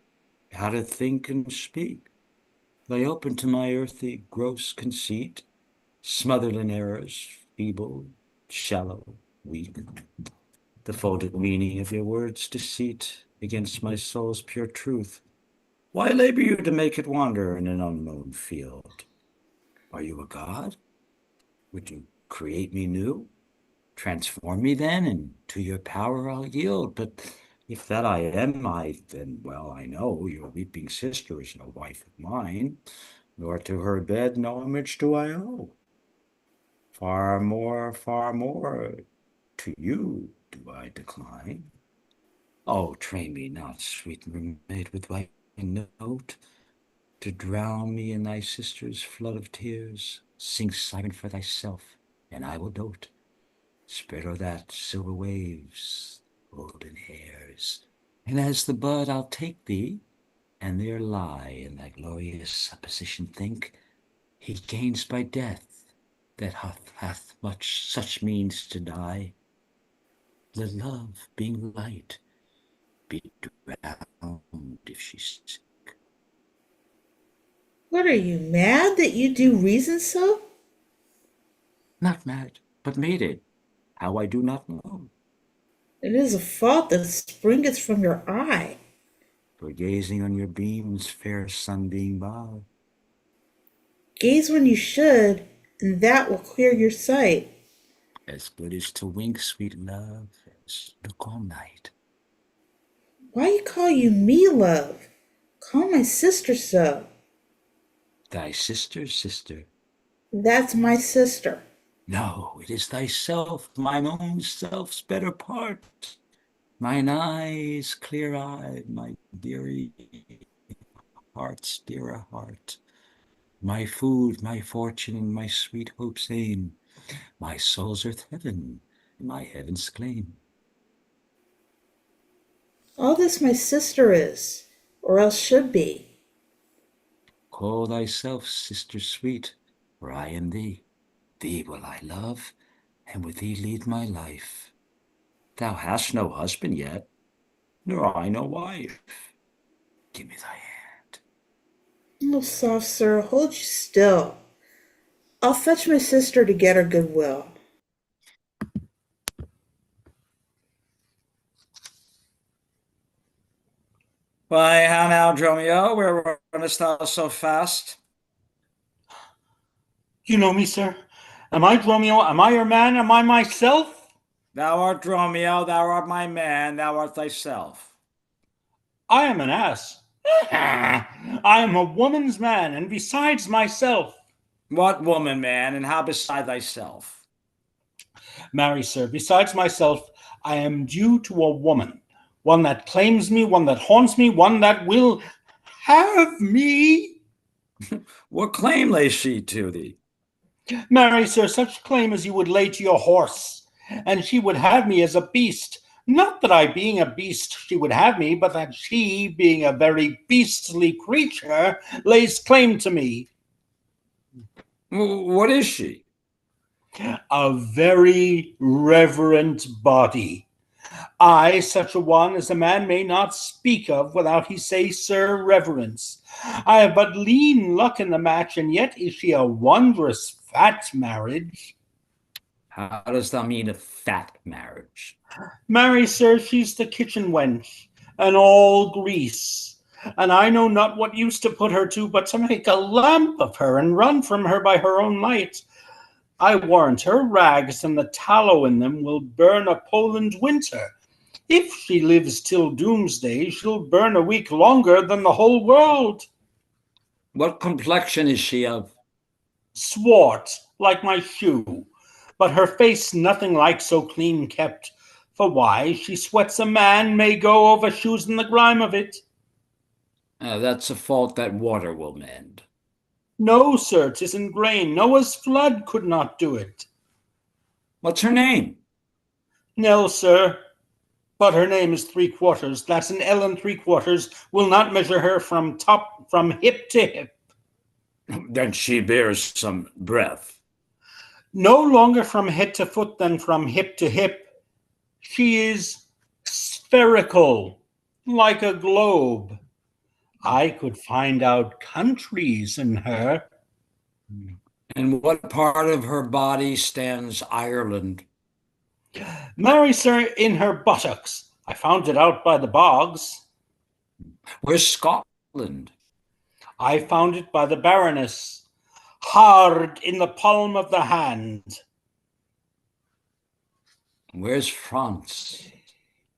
how to think and speak. Lay open to my earthy gross conceit, smothered in errors, feeble, shallow, weak. The folded meaning of your words' deceit against my soul's pure truth. Why labor you to make it wander in an unknown field? Are you a god? Would you create me new? Transform me then, and to your power I'll yield. But if that I am, then well I know your weeping sister is no wife of mine, nor to her bed no homage do I owe. Far more, to you do I decline. Oh, train me not, sweet mermaid, with thy note, to drown me in thy sister's flood of tears. Sing silent for thyself, and I will dote. Spread o'er that silver waves, golden hairs, and as the bud I'll take thee, and there lie in thy glorious supposition. Think he gains by death that hath much such means to die. Let love, being light, be drowned if she sick. What are you, mad that you do reason so? Not mad, but mated. How I do not know. It is a fault that springeth from your eye. For gazing on your beams, fair sunbeam by. Gaze when you should, and that will clear your sight. As good as to wink, sweet love, as look all night. Why call you me, love? Call my sister so. Thy sister's sister. That's my sister. No, it is thyself, mine own self's better part. Mine eyes, clear-eyed, my dearie heart's dearer heart. My food, my fortune, my sweet hope's aim. My soul's earth heaven, my heaven's claim. All this my sister is, or else should be. Call thyself sister sweet, for I am thee. Thee will I love, and with thee lead my life. Thou hast no husband yet, nor I no wife. Give me thy hand. Oh, soft sir, hold you still. I'll fetch my sister to get her goodwill. Why, how now, Dromio? Where runnest thou so fast? You know me, sir? Am I Dromio? Am I your man? Am I myself? Thou art Dromio, thou art my man, thou art thyself. I am an ass. I am a woman's man, and besides myself. What woman, man, and how beside thyself? Marry, sir, besides myself, I am due to a woman. One that claims me, one that haunts me, one that will have me. What claim lays she to thee? Marry, sir, such claim as you would lay to your horse, and she would have me as a beast. Not that I, being a beast, she would have me, but that she, being a very beastly creature, lays claim to me. What is she? A very reverent body. I, such a one as a man may not speak of without he say, Sir, reverence. I have but lean luck in the match, and yet is she a wondrous fat marriage. How dost thou mean a fat marriage? Marry, sir, she's the kitchen wench, and all grease. And I know not what use to put her to, but to make a lamp of her, and run from her by her own might. I warrant her rags and the tallow in them will burn a Poland winter. If she lives till doomsday, she'll burn a week longer than the whole world. What complexion is she of? Swart, like my shoe, but her face nothing like so clean kept. For why she sweats a man may go over shoes in the grime of it. That's a fault that water will mend. No, sir, 'tis in grain. Noah's flood could not do it. What's her name? Nell, sir, but her name is 3/4. That's an ell and 3/4. Will not measure her from hip to hip. Then she bears some breath. No longer from head to foot than from hip to hip. She is spherical, like a globe. I could find out countries in her. And what part of her body stands Ireland? Marry, sir, in her buttocks. I found it out by the bogs. Where's Scotland? I found it by the Baroness, hard in the palm of the hand. Where's France?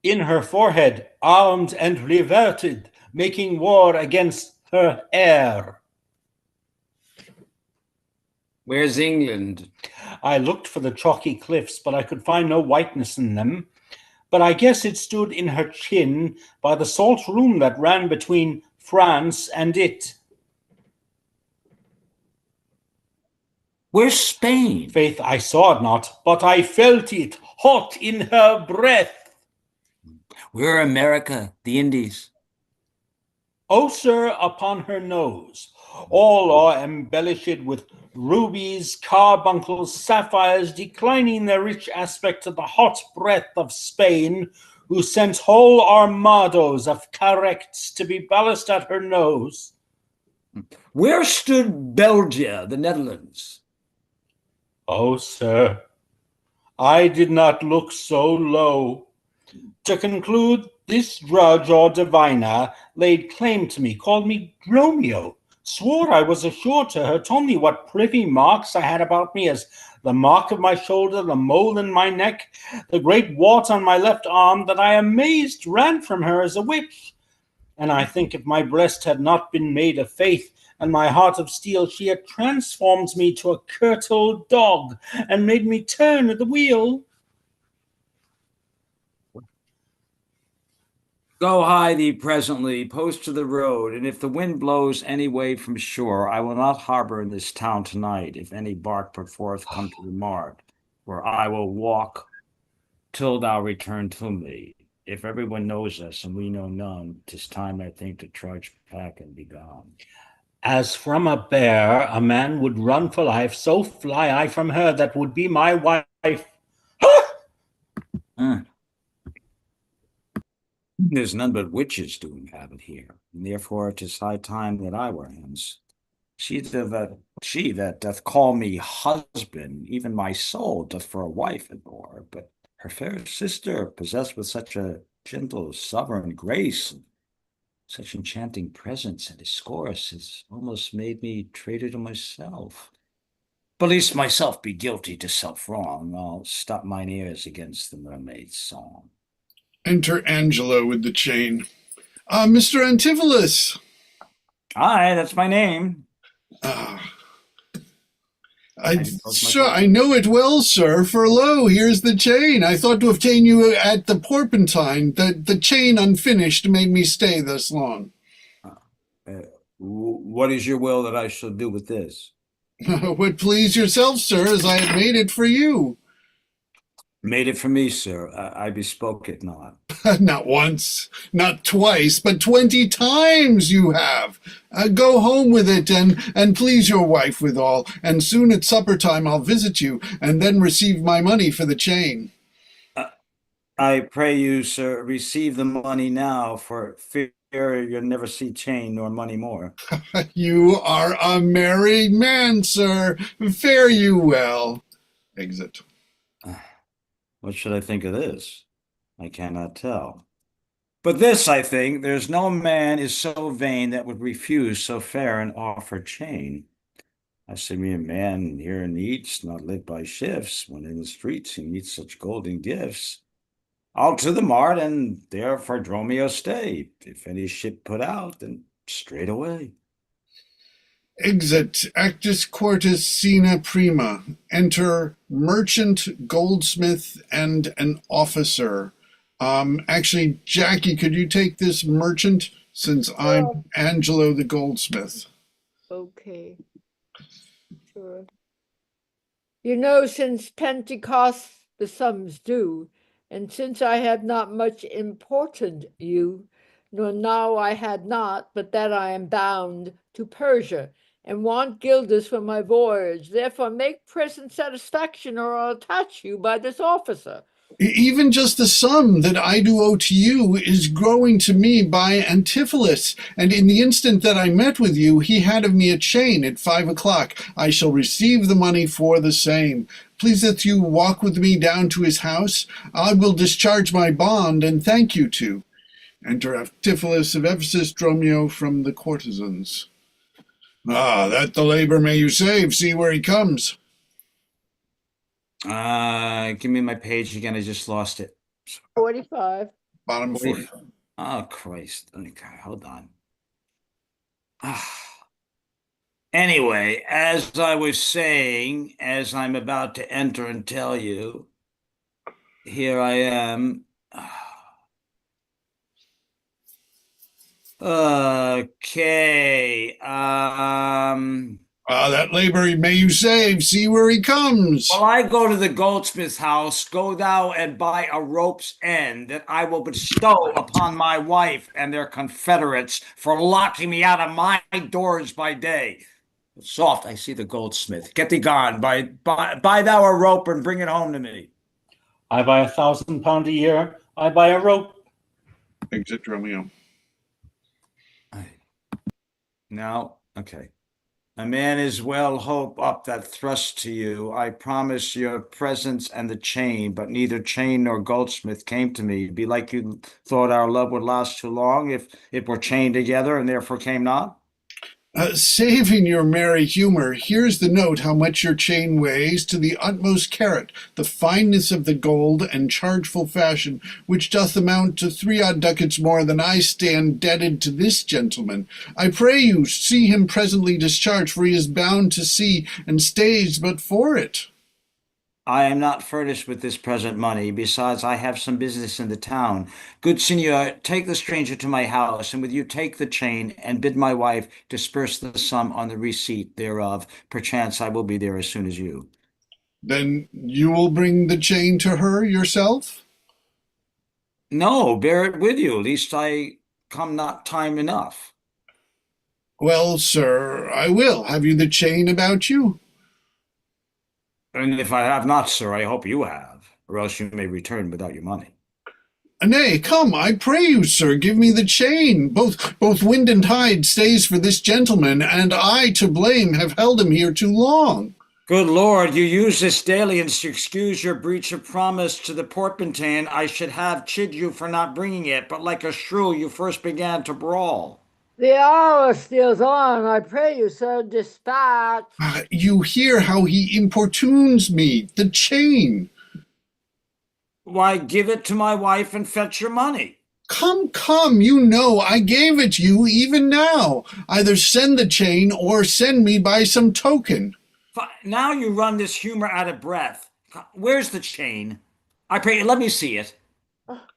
In her forehead, armed and reverted, making war against her heir. Where's England? I looked for the chalky cliffs, but I could find no whiteness in them. But I guess it stood in her chin by the salt room that ran between France and it. Where's Spain? Faith, I saw it not, but I felt it hot in her breath. Where America, the Indies? O, sir, upon her nose. All are embellished with rubies, carbuncles, sapphires, declining their rich aspect to the hot breath of Spain, who sent whole armados of carrecks to be ballast at her nose. Where stood Belgium, the Netherlands? Oh, sir, I did not look so low. To conclude, this drudge or diviner laid claim to me, called me Dromio, swore I was assured to her, told me what privy marks I had about me, as the mark of my shoulder, the mole in my neck, the great wart on my left arm, that I amazed ran from her as a witch. And I think if my breast had not been made of faith, and my heart of steel, she had transformed me to a curtled dog, and made me turn at the wheel. Go hie thee presently, post to the road, and if the wind blows any way from shore, I will not harbor in this town tonight, if any bark put forth come to the mart, where I will walk till thou return to me. If everyone knows us and we know none, 'tis time, I think, to trudge back and be gone. As from a bear a man would run for life, so fly I from her that would be my wife. There's none but witches do inhabit here, and therefore 'tis high time that I were hence. She that doth call me husband, even my soul doth for a wife adore, but her fair sister, possessed with such a gentle sovereign grace, and such enchanting presence and discourse, has almost made me traitor to myself. But least myself be guilty to self-wrong, I'll stop mine ears against the mermaid's song. Enter Angelo with the chain. Mr. Antipholus. Aye, that's my name. Ah, Have you closed my sir, door? I know it well, sir, for lo, here's the chain. I thought to obtain you at the Porpentine. The chain unfinished made me stay thus long. What is your will that I shall do with this? What please yourself, sir, as I have made it for you. Made it for me, sir. I bespoke it not. Not once, not twice, but 20 times you have. Go home with it and please your wife withal, and soon at supper time I'll visit you, and then receive my money for the chain. I pray you, sir, receive the money now, for fear you'll never see chain nor money more. You are a married man, sir. Fare you well. Exit. What should I think of this? I cannot tell. But this I think, there's no man is so vain that would refuse so fair an offered chain. I see me a man here needs, not lit by shifts, when in the streets he meets such golden gifts. I'll to the mart, and there for Dromio stay. If any ship put out, then straight away. Exit. Actus quartus scena prima. Enter merchant, goldsmith, and an officer. Actually, Jackie, could you take this merchant since I'm Angelo the goldsmith? Okay, sure. You know, since Pentecost the sum's due, and since I have not much imported you, nor now I had not, but that I am bound to Persia, and want guilders for my voyage. Therefore make present satisfaction, or I'll attach you by this officer. Even just the sum that I do owe to you is growing to me by Antipholus, and in the instant that I met with you, he had of me a chain at 5 o'clock. I shall receive the money for the same. Please that you walk with me down to his house. I will discharge my bond and thank you to. Enter Antipholus of Ephesus, Dromio from the courtesans. Ah, that the labor may you save. See where he comes. Give me my page again. I just lost it. 45. Bottom 40. Oh, Christ. Okay, hold on. Anyway, as I was saying, as I'm about to enter and tell you, here I am. Okay. That labor may you save. See where he comes. Well, I go to the goldsmith's house. Go thou and buy a rope's end that I will bestow upon my wife and their confederates for locking me out of my doors by day. Soft, I see the goldsmith. Get thee gone. Buy thou a rope and bring it home to me. I buy £1,000 a year. I buy a rope. Exit Romeo. Now, okay. A man is well hope up that thrust to you. I promise your presence and the chain, but neither chain nor goldsmith came to me. Be like you thought our love would last too long if it were chained together and therefore came not? Saving your merry humor, here's the note how much your chain weighs to the utmost carat, the fineness of the gold and chargeful fashion, which doth amount to 3 odd ducats more than I stand debted to this gentleman. I pray you see him presently discharged, for he is bound to sea, and stays but for it. I am not furnished with this present money. Besides, I have some business in the town. Good Signor, take the stranger to my house, and with you take the chain, and bid my wife disperse the sum on the receipt thereof. Perchance I will be there as soon as you. Then you will bring the chain to her yourself? No, bear it with you, lest I come not time enough. Well, sir, I will. Have you the chain about you? And if I have not, sir, I hope you have, or else you may return without your money. Nay, come, I pray you, sir, give me the chain. Both wind and tide stays for this gentleman, and I to blame have held him here too long. Good Lord, you use this dalliance to excuse your breach of promise to the portmanteau. I should have chid you for not bringing it, but like a shrew you first began to brawl. The hour steals on. I pray you, sir, dispatch. You hear how he importunes me, the chain. Why, give it to my wife and fetch your money. Come, you know I gave it you even now. Either send the chain or send me by some token. Now you run this humor out of breath. Where's the chain? I pray you, let me see it.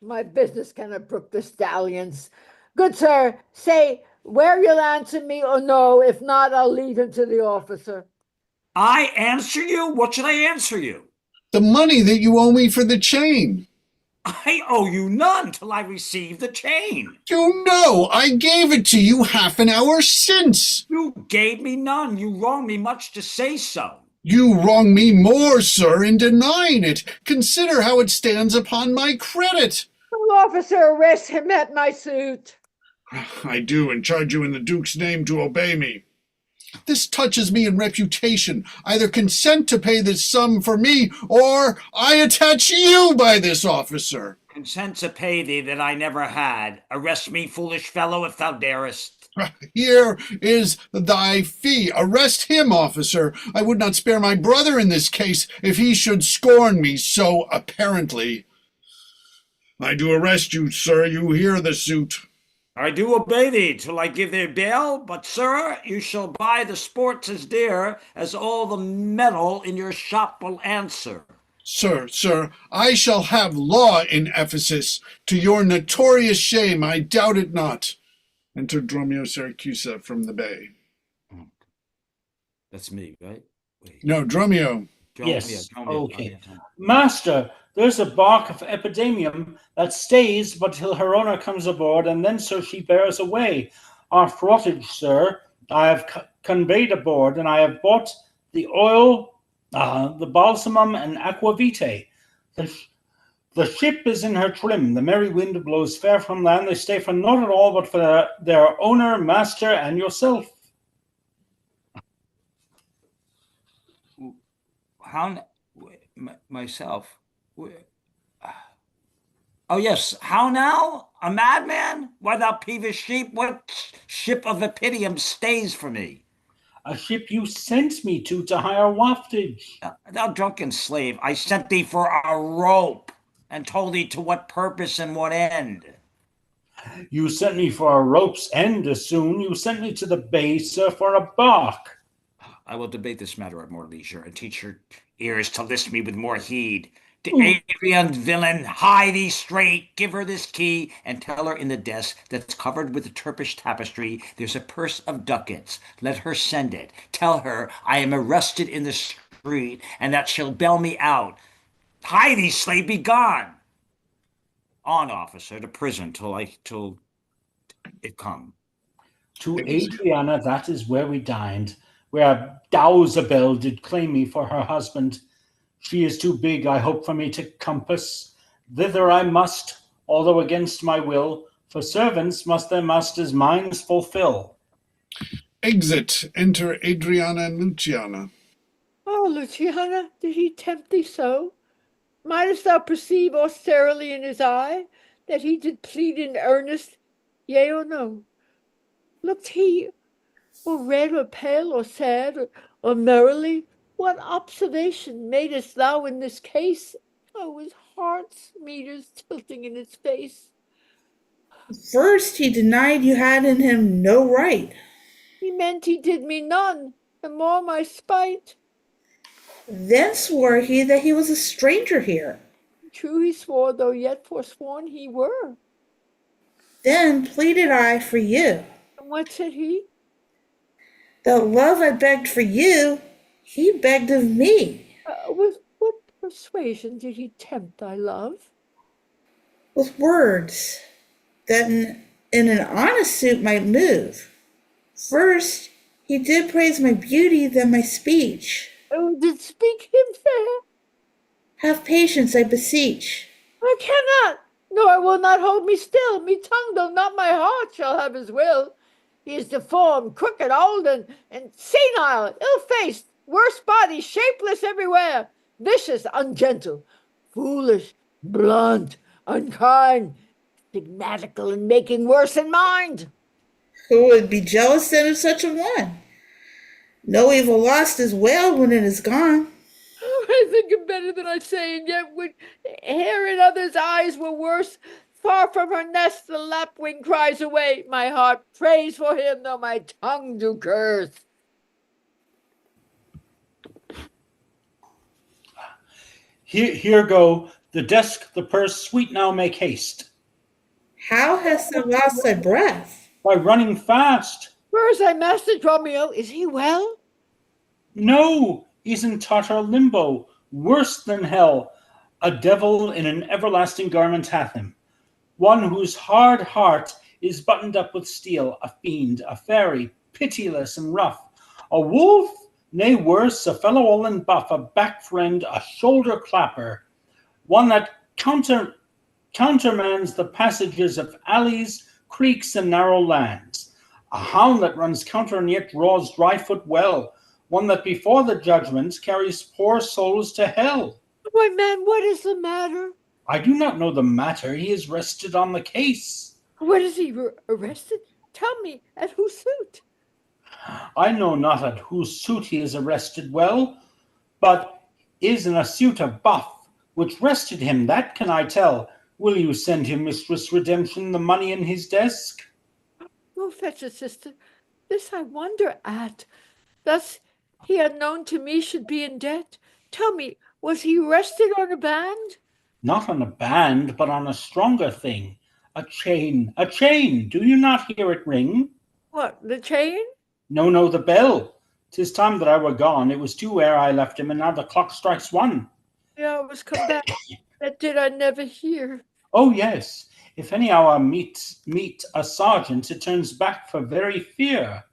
My business cannot brook this dalliance. Good sir, say where you'll answer me or no. If not, I'll lead him to the officer. I answer you? What should I answer you? The money that you owe me for the chain. I owe you none till I receive the chain. You know I gave it to you half an hour since. You gave me none. You wrong me much to say so. You wrong me more, sir, in denying it. Consider how it stands upon my credit. Officer, arrest him at my suit. I do, and charge you in the Duke's name to obey me. This touches me in reputation. Either consent to pay this sum for me, or I attach you by this officer. Consent to pay thee that I never had. Arrest me, foolish fellow, if thou darest. Here is thy fee. Arrest him, officer. I would not spare my brother in this case if he should scorn me so apparently. I do arrest you, sir. You hear the suit. I do obey thee till I give thee bail, but, sir, you shall buy the sports as dear as all the metal in your shop will answer. Sir, I shall have law in Ephesus. To your notorious shame, I doubt it not. Enter Dromio Syracusa from the bay. That's me, right? Wait. No, Dromio. Yes, Dromio. okay. Master, there's a bark of epidemium that stays but till her owner comes aboard, and then so she bears away. Our frottage, sir, I have conveyed aboard, and I have bought the oil, the balsamum, and aquavitae. The ship is in her trim. The merry wind blows fair from land. They stay for naught at all but for their owner, master, and yourself. How myself? Oh yes, how now? A madman? Why, thou peevish sheep, what ship of Epidium stays for me? A ship you sent me to hire waftage. Thou drunken slave, I sent thee for a rope, and told thee to what purpose and what end. You sent me for a rope's end as soon. You sent me to the bay, sir, for a bark. I will debate this matter at more leisure, and teach your ears to listen me with more heed. To Adrian, villain, hie thee straight, give her this key, and tell her in the desk that's covered with the Turkish tapestry there's a purse of ducats. Let her send it. Tell her I am arrested in the street, and that she'll bail me out. Hie thee, slave, be gone. On, officer, to prison till it come. To Adriana, that is where we dined, where Dauzabel did claim me for her husband. She is too big, I hope, for me to compass. Thither I must, although against my will, for servants must their masters' minds fulfill. Exit. Enter Adriana and Luciana. Oh, Luciana, did he tempt thee so? Mightest thou perceive austerely in his eye that he did plead in earnest, yea or no? Looked he or red or pale or sad or merrily? What observation madest thou in this case? Oh, his heart's meters tilting in his face. First, he denied you had in him no right. He meant he did me none, and more my spite. Then swore he that he was a stranger here. True he swore, though yet forsworn he were. Then pleaded I for you. And what said he? The love I begged for you, he begged of me. With what persuasion did he tempt thy love? With words that in an honest suit might move. First, he did praise my beauty, then my speech. Oh, did speak him fair? Have patience, I beseech. I cannot. No, I will not hold me still. Me tongue, though not my heart, shall have his will. He is deformed, crooked, old, and senile, ill-faced, worse body, shapeless everywhere, vicious, ungentle, foolish, blunt, unkind, stigmatical, and making worse in mind. Who would be jealous then of such a one? No evil lost is well when it is gone. I think him better than I say, and yet when hair in others' eyes were worse, far from her nest the lapwing cries away. My heart prays for him, though my tongue do curse. Here go the desk, the purse, sweet now make haste. How hast thou lost thy breath? By running fast. Where is thy master, Dromio? Is he well? No, he's in totter limbo, worse than hell. A devil in an everlasting garment hath him. One whose hard heart is buttoned up with steel, a fiend, a fairy, pitiless and rough. A wolf, nay worse, a fellow all in buff, a back friend, a shoulder clapper. One that countermands the passages of alleys, creeks, and narrow lands. A hound that runs counter and yet draws dry foot well. One that before the judgments carries poor souls to hell. Why, man, what is the matter? I do not know the matter. He is rested on the case. What is he arrested? Tell me, at whose suit? I know not at whose suit he is arrested well, but is in a suit of buff, which rested him, that can I tell. Will you send him, Mistress Redemption, the money in his desk? Go fetch it, sister. This I wonder at. Thus he unknown to me should be in debt. Tell me, was he arrested on a band? Not on a band, but on a stronger thing. A chain, a chain. Do you not hear it ring? What, the chain? No, the bell. 'Tis time that I were gone. It was 2 ere I left him, and now the clock strikes 1. Yeah, I was come back. That did I never hear. Oh, yes. If any hour meet a sergeant, it turns back for very fear.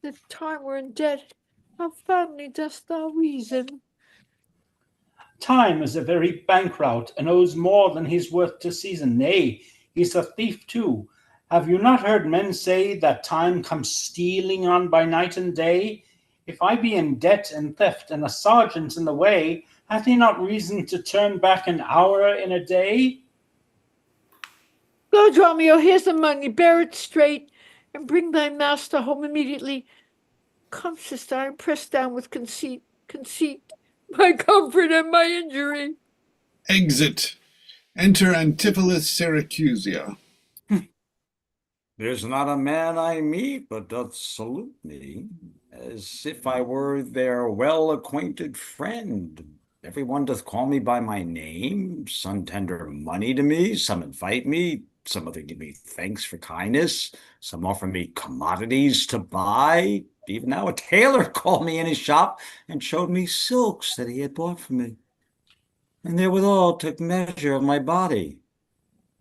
The time we're in debt, how fondly dost thou reason? Time is a very bankrout, and owes more than he's worth to season. Nay, he's a thief too. Have you not heard men say that time comes stealing on by night and day? If I be in debt and theft, and a sergeant in the way, hath he not reason to turn back an hour in a day? Go, Dromio, here's the money. Bear it straight, and bring thy master home immediately. Come, sister, I am pressed down with conceit, my comfort and my injury. Exit. Enter Antipholus Syracusia. There's not a man I meet but doth salute me, as if I were their well-acquainted friend. Everyone doth call me by my name. Some tender money to me, some invite me, some other give me thanks for kindness, some offer me commodities to buy. Even now a tailor called me in his shop and showed me silks that he had bought for me, and therewithal took measure of my body.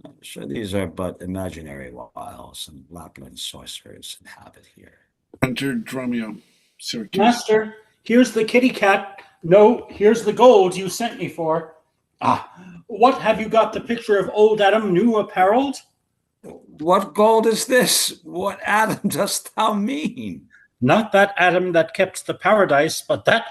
I'm sure these are but imaginary wiles, and Lapland sorcerers inhabit here. Enter Dromio. Syracuse. Master, here's the kitty cat. No, here's the gold you sent me for. What have you got the picture of old Adam new apparelled? What gold is this? What Adam dost thou mean? Not that Adam that kept the paradise, but that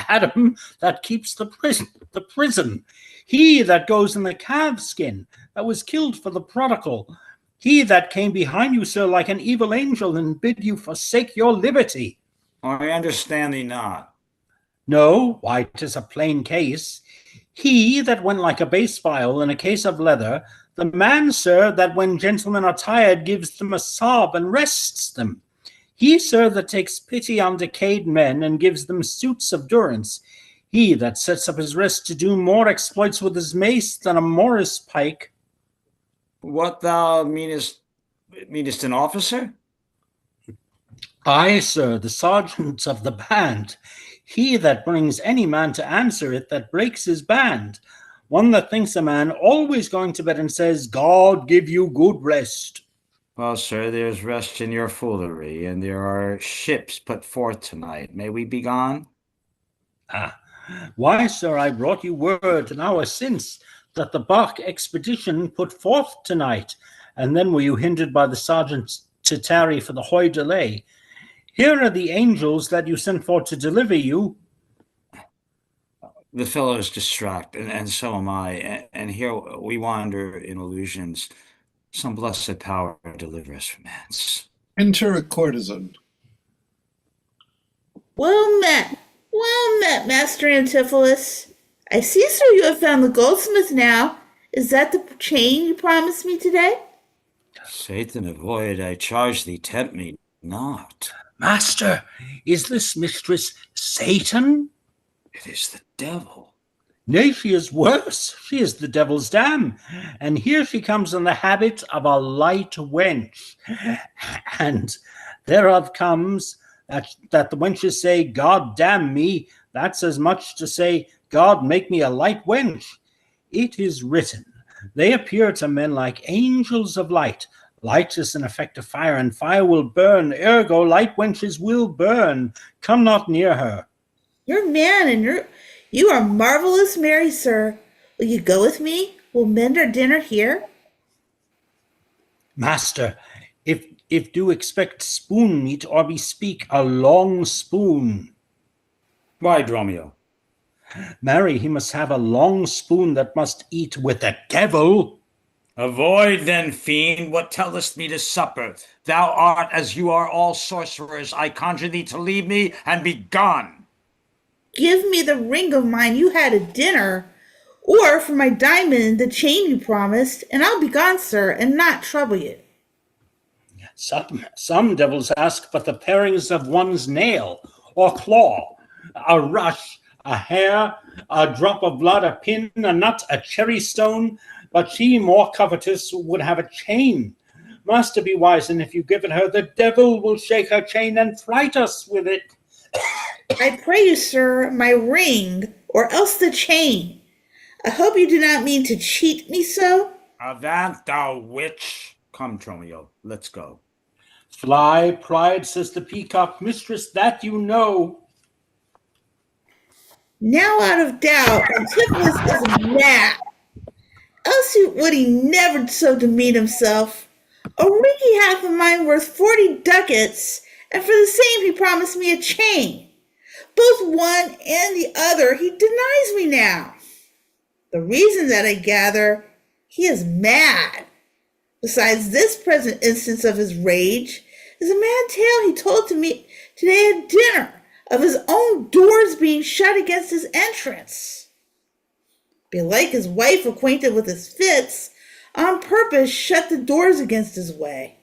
Adam that keeps the prison. He that goes in the calf skin, that was killed for the prodigal. He that came behind you, sir, like an evil angel, and bid you forsake your liberty. I understand thee not. No, why, 'tis a plain case. He that went like a bass viol in a case of leather, the man, sir, that when gentlemen are tired gives them a sob and rests them. He, sir, that takes pity on decayed men and gives them suits of durance. He that sets up his wrist to do more exploits with his mace than a Morris pike. What thou meanest an officer? Aye, sir, the sergeant of the band. He that brings any man to answer it that breaks his band. One that thinks a man always going to bed and says, God give you good rest. Well, sir, there's rest in your foolery, and there are ships put forth tonight. May we be gone? Why, sir, I brought you word an hour since that the bark expedition put forth tonight, and then were you hindered by the sergeant to tarry for the hoy delay. Here are the angels that you sent for to deliver you. The fellow is distraught, and so am I. And here we wander in illusions. Some blessed power deliver us from hence. Enter a courtesan. Well met, Master Antipholus. I see, sir, you have found the goldsmith now. Is that the chain you promised me today? Satan avoid, I charge thee, tempt me not. Master, is this mistress Satan? It is the devil. Nay, she is worse. She is the devil's dam. And here she comes in the habit of a light wench. And thereof comes that the wenches say, God damn me. That's as much to say, God make me a light wench. It is written, they appear to men like angels of light. Light is an effect of fire, and fire will burn. Ergo, light wenches will burn. Come not near her. You're a man, and you are marvelous merry, sir. Will you go with me? We'll mend our dinner here. Master, if do expect spoon meat, or bespeak a long spoon. Why, Dromio? Marry, he must have a long spoon that must eat with the devil. Avoid then, fiend, what tellest me to supper? Thou art as you are all sorcerers. I conjure thee to leave me and be gone. Give me the ring of mine you had at dinner, or for my diamond, the chain you promised, and I'll be gone, sir, and not trouble you. Some devils ask but the parings of one's nail or claw, a rush, a hair, a drop of blood, a pin, a nut, a cherry stone, but she, more covetous, would have a chain. Master, be wise, and if you give it her, the devil will shake her chain and fright us with it. I pray you, sir, my ring, or else the chain. I hope you do not mean to cheat me so. Avaunt, thou witch. Come, Dromio, let's go. Fly, pride, says the peacock, mistress, that you know. Now out of doubt, Antipholus is mad. Else would he never so demean himself. A ring he hath of mine worth 40 ducats, and for the same he promised me a chain. Both one and the other he denies me now. The reason that I gather, he is mad. Besides this present instance of his rage, is a mad tale he told to me today at dinner of his own doors being shut against his entrance. Belike his wife, acquainted with his fits, on purpose shut the doors against his way.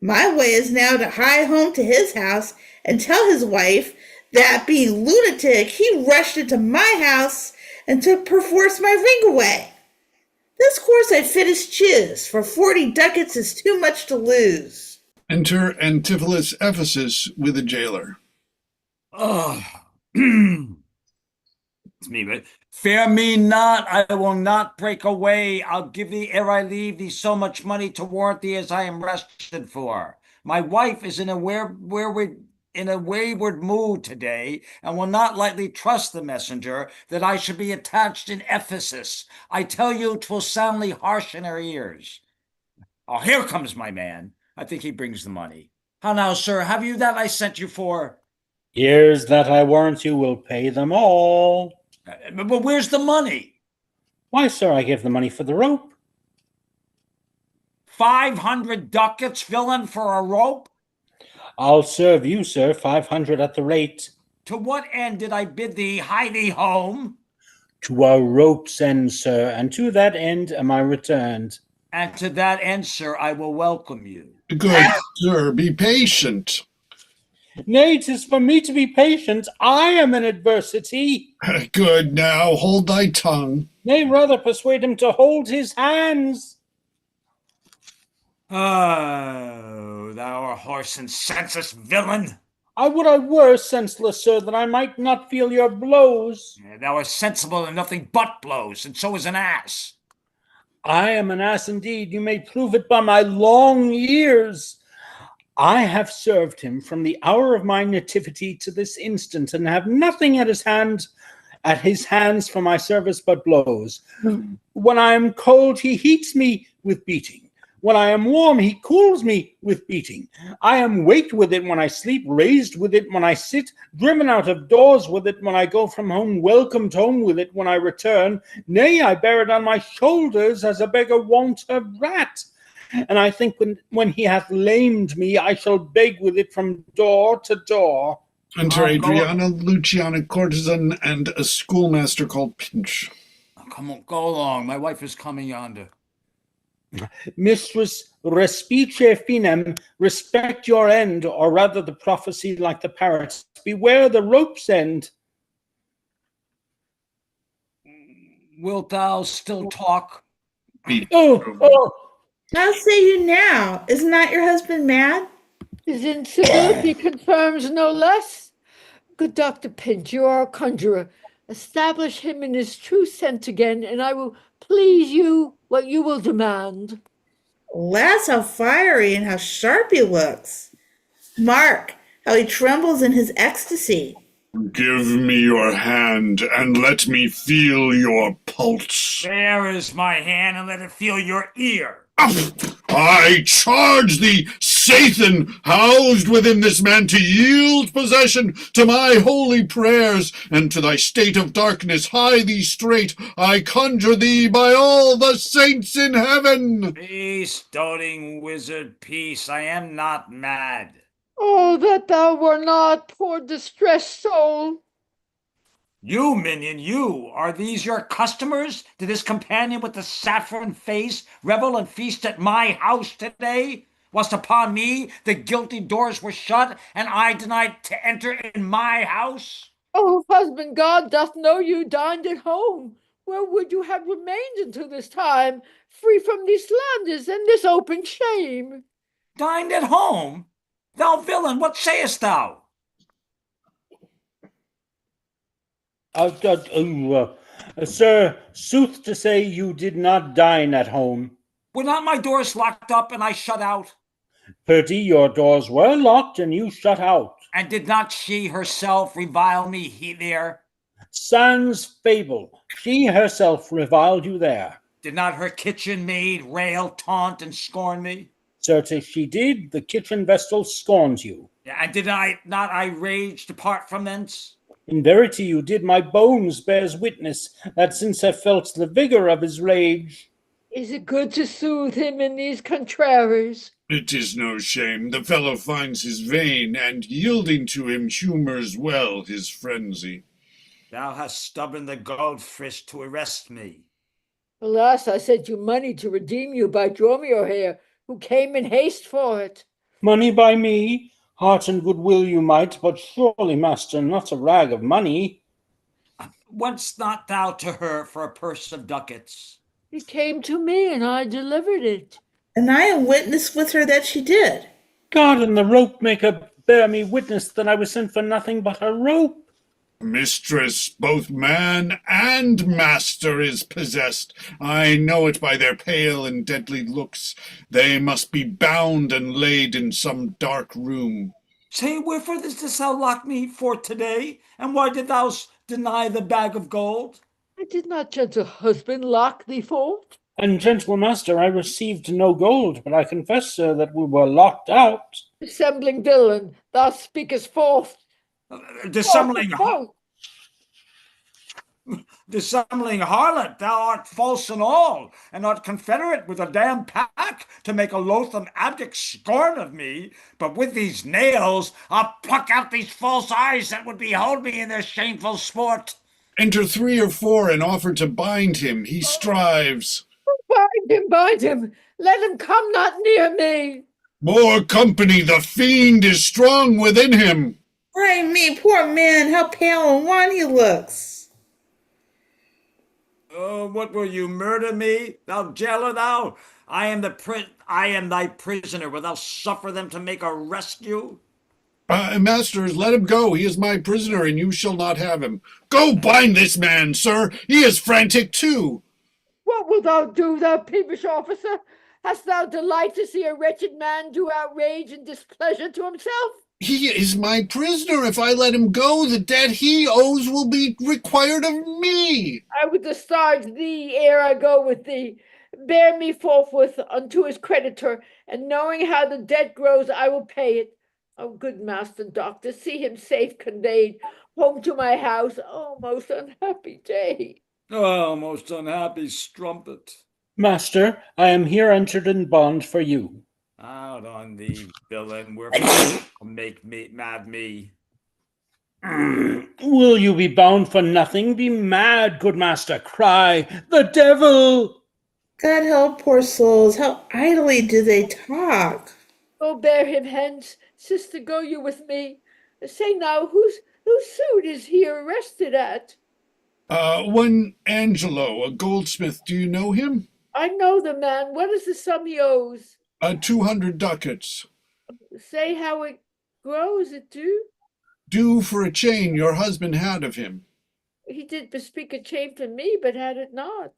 My way is now to hie home to his house and tell his wife that, being lunatic, he rushed into my house and took perforce my ring away. This course I fit as choose, for 40 ducats is too much to lose. Enter Antipholus Ephesus with a jailer. Oh, it's me, but fear me not. I will not break away. I'll give thee, ere I leave thee, so much money to warrant thee as I am rested for. My wife is in a wayward mood today, and will not lightly trust the messenger that I should be attached in Ephesus. I tell you, 'twill soundly harsh in her ears. Oh, here comes my man. I think he brings the money. How now, sir, have you that I sent you for? Here's that I warrant you will pay them all. But where's the money? Why, sir, I give the money for the rope. 500 ducats, villain, for a rope? I'll serve you, sir, 500 at the rate. To what end did I bid thee hie thee home? To a rope's end, sir, and to that end am I returned. And to that end, sir, I will welcome you. Good sir, be patient. Nay, 'tis for me to be patient. I am in adversity. Good, now hold thy tongue. Nay, rather persuade him to hold his hands. Oh, thou art horse and senseless villain. I would I were senseless, sir, that I might not feel your blows. Thou art sensible in nothing but blows, and so is an ass. I am an ass indeed. You may prove it by my long years. I have served him from the hour of my nativity to this instant, and have nothing at his hand at his hands for my service but blows. When I am cold, he heats me with beating. When I am warm, he cools me with beating. I am waked with it when I sleep, raised with it when I sit, driven out of doors with it when I go from home, welcomed home with it when I return. Nay, I bear it on my shoulders as a beggar wont a rat. And I think when he hath lamed me, I shall beg with it from door to door. Enter Oh, go- Adriana, Luciana, courtesan, and a schoolmaster called Pinch. Come on, go along. My wife is coming yonder. Mistress, respice finem, respect your end, or rather the prophecy like the parrots. Beware the rope's end. Wilt thou still talk? Oh, How say you now? Is not your husband mad? His incivility confirms no less. Good Dr. Pinch, you are a conjurer. Establish him in his true sense again, and I will please you what you will demand. Lass, how fiery and how sharp he looks. Mark, how he trembles in his ecstasy. Give me your hand and let me feel your pulse. There is my hand, and let it feel your ear. I charge thee, Satan, housed within this man, to yield possession to my holy prayers, and to thy state of darkness hie thee straight. I conjure thee by all the saints in heaven. Peace, doting wizard, peace. I am not mad. Oh, that thou were not, poor distressed soul. You, minion, you, are these your customers? Did this companion with the saffron face revel and feast at my house today? Whilst upon me the guilty doors were shut, and I denied to enter in my house? Oh, husband, God doth know you dined at home. Where would you have remained until this time, free from these slanders and this open shame? Dined at home? Thou villain, what sayest thou? Sir, sooth to say, you did not dine at home. Were not my doors locked up and I shut out? Perdy, your doors were locked and you shut out. And did not she herself revile me there? Sans fable, she herself reviled you there. Did not her kitchen maid rail, taunt, and scorn me? Certes she did, the kitchen vestal scorns you. And did I rage depart from thence? In verity you did, my bones bears witness, that since I felt the vigor of his rage. Is it good to soothe him in these contraries? It is no shame. The fellow finds his vein, and yielding to him humors well his frenzy. Thou hast stubborn the goldfish to arrest me. Alas, I sent you money to redeem you by Dromio here, who came in haste for it. Money by me? Heart and goodwill you might, but surely, master, not a rag of money. Went'st not thou to her for a purse of ducats? It came to me, and I delivered it. And I am witness with her that she did. God and the rope maker bear me witness that I was sent for nothing but a rope. Mistress, both man and master is possessed. I know it by their pale and deadly looks. They must be bound and laid in some dark room. Say, wherefore didst thou lock me for today? And why did thou deny the bag of gold? I did not, gentle husband, lock thee forth. And gentle master, I received no gold, but I confess, sir, that we were locked out. Dissembling villain, thou speakest forth. Dissembling Forth. harlot, thou art false and all, and art confederate with a damned pack to make a loathsome abject scorn of me. But with these nails I'll pluck out these false eyes that would behold me in their shameful sport. Enter 3 or 4 and offer to bind him. He strives. Bind him, let him come not near me. More company, the fiend is strong within him. Pray me, poor man, how pale and wan he looks. Oh, what will you murder me, thou jailer, thou? I am thy prisoner. Wilt thou suffer them to make a rescue? Masters, let him go. He is my prisoner, and you shall not have him. Go bind this man, sir. He is frantic too. What wilt thou do, thou peevish officer? Hast thou delight to see a wretched man do outrage and displeasure to himself? He is my prisoner. If I let him go, the debt he owes will be required of me. I would discharge thee ere I go with thee. Bear me forthwith unto his creditor, and knowing how the debt grows, I will pay it. Oh, good master doctor, see him safe conveyed home to my house. Oh, most unhappy day. Oh, most unhappy strumpet. Master, I am here entered in bond for you. Out on thee, villain. We're make me mad me. Will you be bound for nothing? Be mad, good master. Cry, the devil! God help poor souls. How idly do they talk. Go bear him hence. Sister, go you with me. Say now, whose suit is he arrested at? One Angelo, a goldsmith. Do you know him? I know the man. What is the sum he owes? 200 ducats. Say how it grows, it do? Due for a chain your husband had of him. He did bespeak a chain for me, but had it not.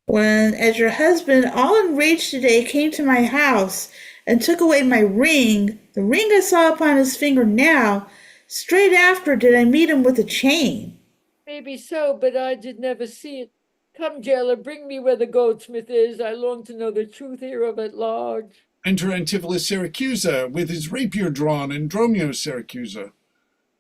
When, as your husband, all enraged today, came to my house and took away my ring, the ring I saw upon his finger now, straight after did I meet him with a chain. Maybe so, but I did never see it. Come, jailer, bring me where the goldsmith is. I long to know the truth hereof at large. Enter Antipholus Syracusa with his rapier drawn, and Dromio Syracusa.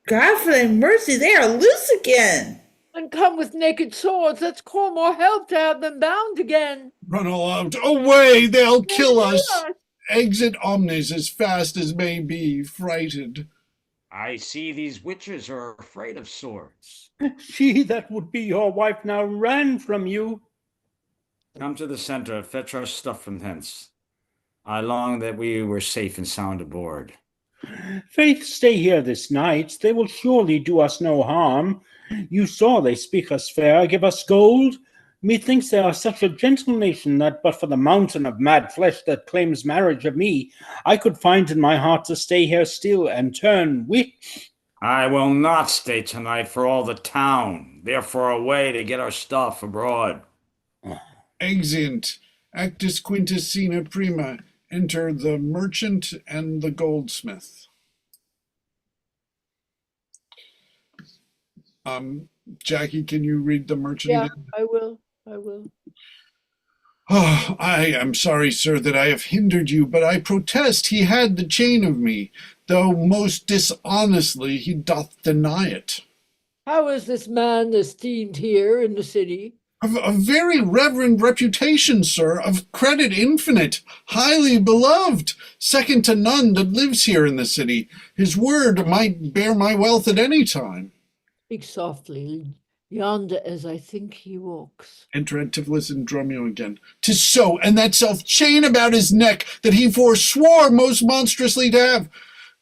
God for thy mercy, they are loose again. And come with naked swords. Let's call more help to have them bound again. Run all out. Away, they'll kill us. us. Exit omnes as fast as may be, frighted. I see these witches are afraid of swords. She that would be your wife now ran from you. Come to the center, fetch our stuff from thence. I long that we were safe and sound aboard. Faith, stay here this night. They will surely do us no harm. You saw they speak us fair, give us gold. Methinks they are such a gentle nation that but for the mountain of mad flesh that claims marriage of me, I could find in my heart to stay here still and turn witch. I will not stay tonight for all the town. Therefore away to get our stuff abroad. Exeunt. Actus quintus scena prima. Enter the merchant and the goldsmith. Jackie, can you read the merchant Yeah, again? I will. I will. Oh, I am sorry, sir, that I have hindered you, but I protest he had the chain of me, though most dishonestly he doth deny it. How is this man esteemed here in the city? Of a very reverend reputation, sir, of credit infinite, highly beloved, second to none that lives here in the city. His word might bear my wealth at any time. Speak softly. Yonder as I think he walks. Enter Antipholus and Dromio again. 'Tis so, and that self chain about his neck that he forswore most monstrously to have.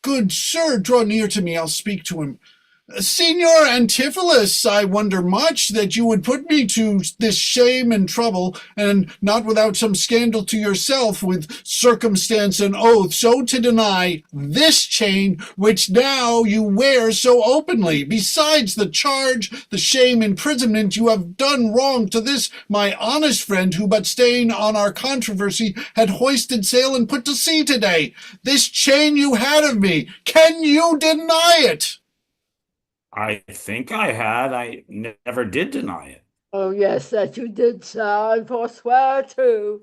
Good sir, draw near to me, I'll speak to him. Signor Antipholus, I wonder much that you would put me to this shame and trouble, and not without some scandal to yourself, with circumstance and oath, so to deny this chain which now you wear so openly. Besides the charge, the shame, imprisonment, you have done wrong to this my honest friend, who but staying on our controversy had hoisted sail and put to sea today. This chain you had of me, can you deny it? I think I had. I never did deny it. Oh, yes, that you did, sir, and forswear too.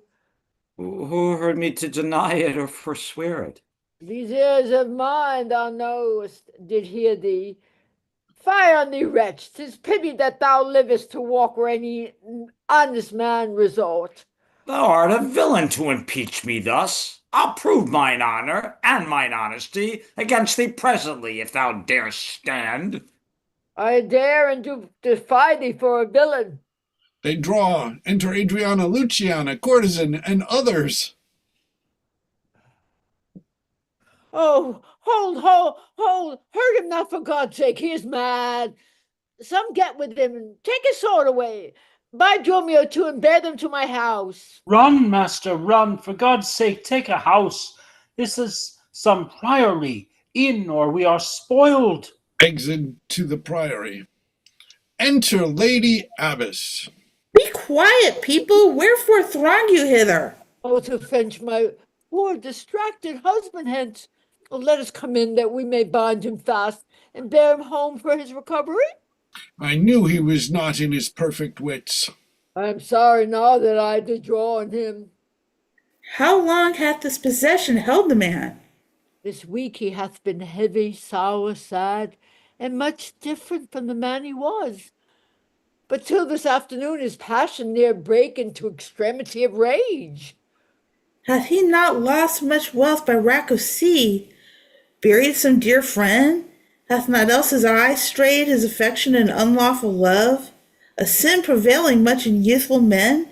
Who heard me to deny it or forswear it? These ears of mine, thou knowest, did hear thee. Fie on thee, wretch! 'Tis pity that thou livest to walk where any honest man resort. Thou art a villain to impeach me thus. I'll prove mine honor and mine honesty against thee presently, if thou dare stand. I dare and do defy thee for a villain. They draw. Enter Adriana, Luciana, courtesan, and others. Oh, hold, hurt him not for God's sake, he is mad. Some get with him and take his sword away. Buy Dromio too and bear them to my house. Run, master, run. For God's sake, take a house. This is some priory. In, or we are spoiled. Exit to the priory. Enter Lady Abbess. Be quiet, people. Wherefore throng you hither? Oh, to fetch my poor distracted husband hence. Oh, let us come in that we may bind him fast and bear him home for his recovery. I knew he was not in his perfect wits. I am sorry now that I did draw on him. How long hath this possession held the man? This week he hath been heavy, sour, sad, and much different from the man he was. But till this afternoon his passion near brake into extremity of rage. Hath he not lost much wealth by rack of sea, buried some dear friend? Hath not else his eye strayed his affection in unlawful love, a sin prevailing much in youthful men,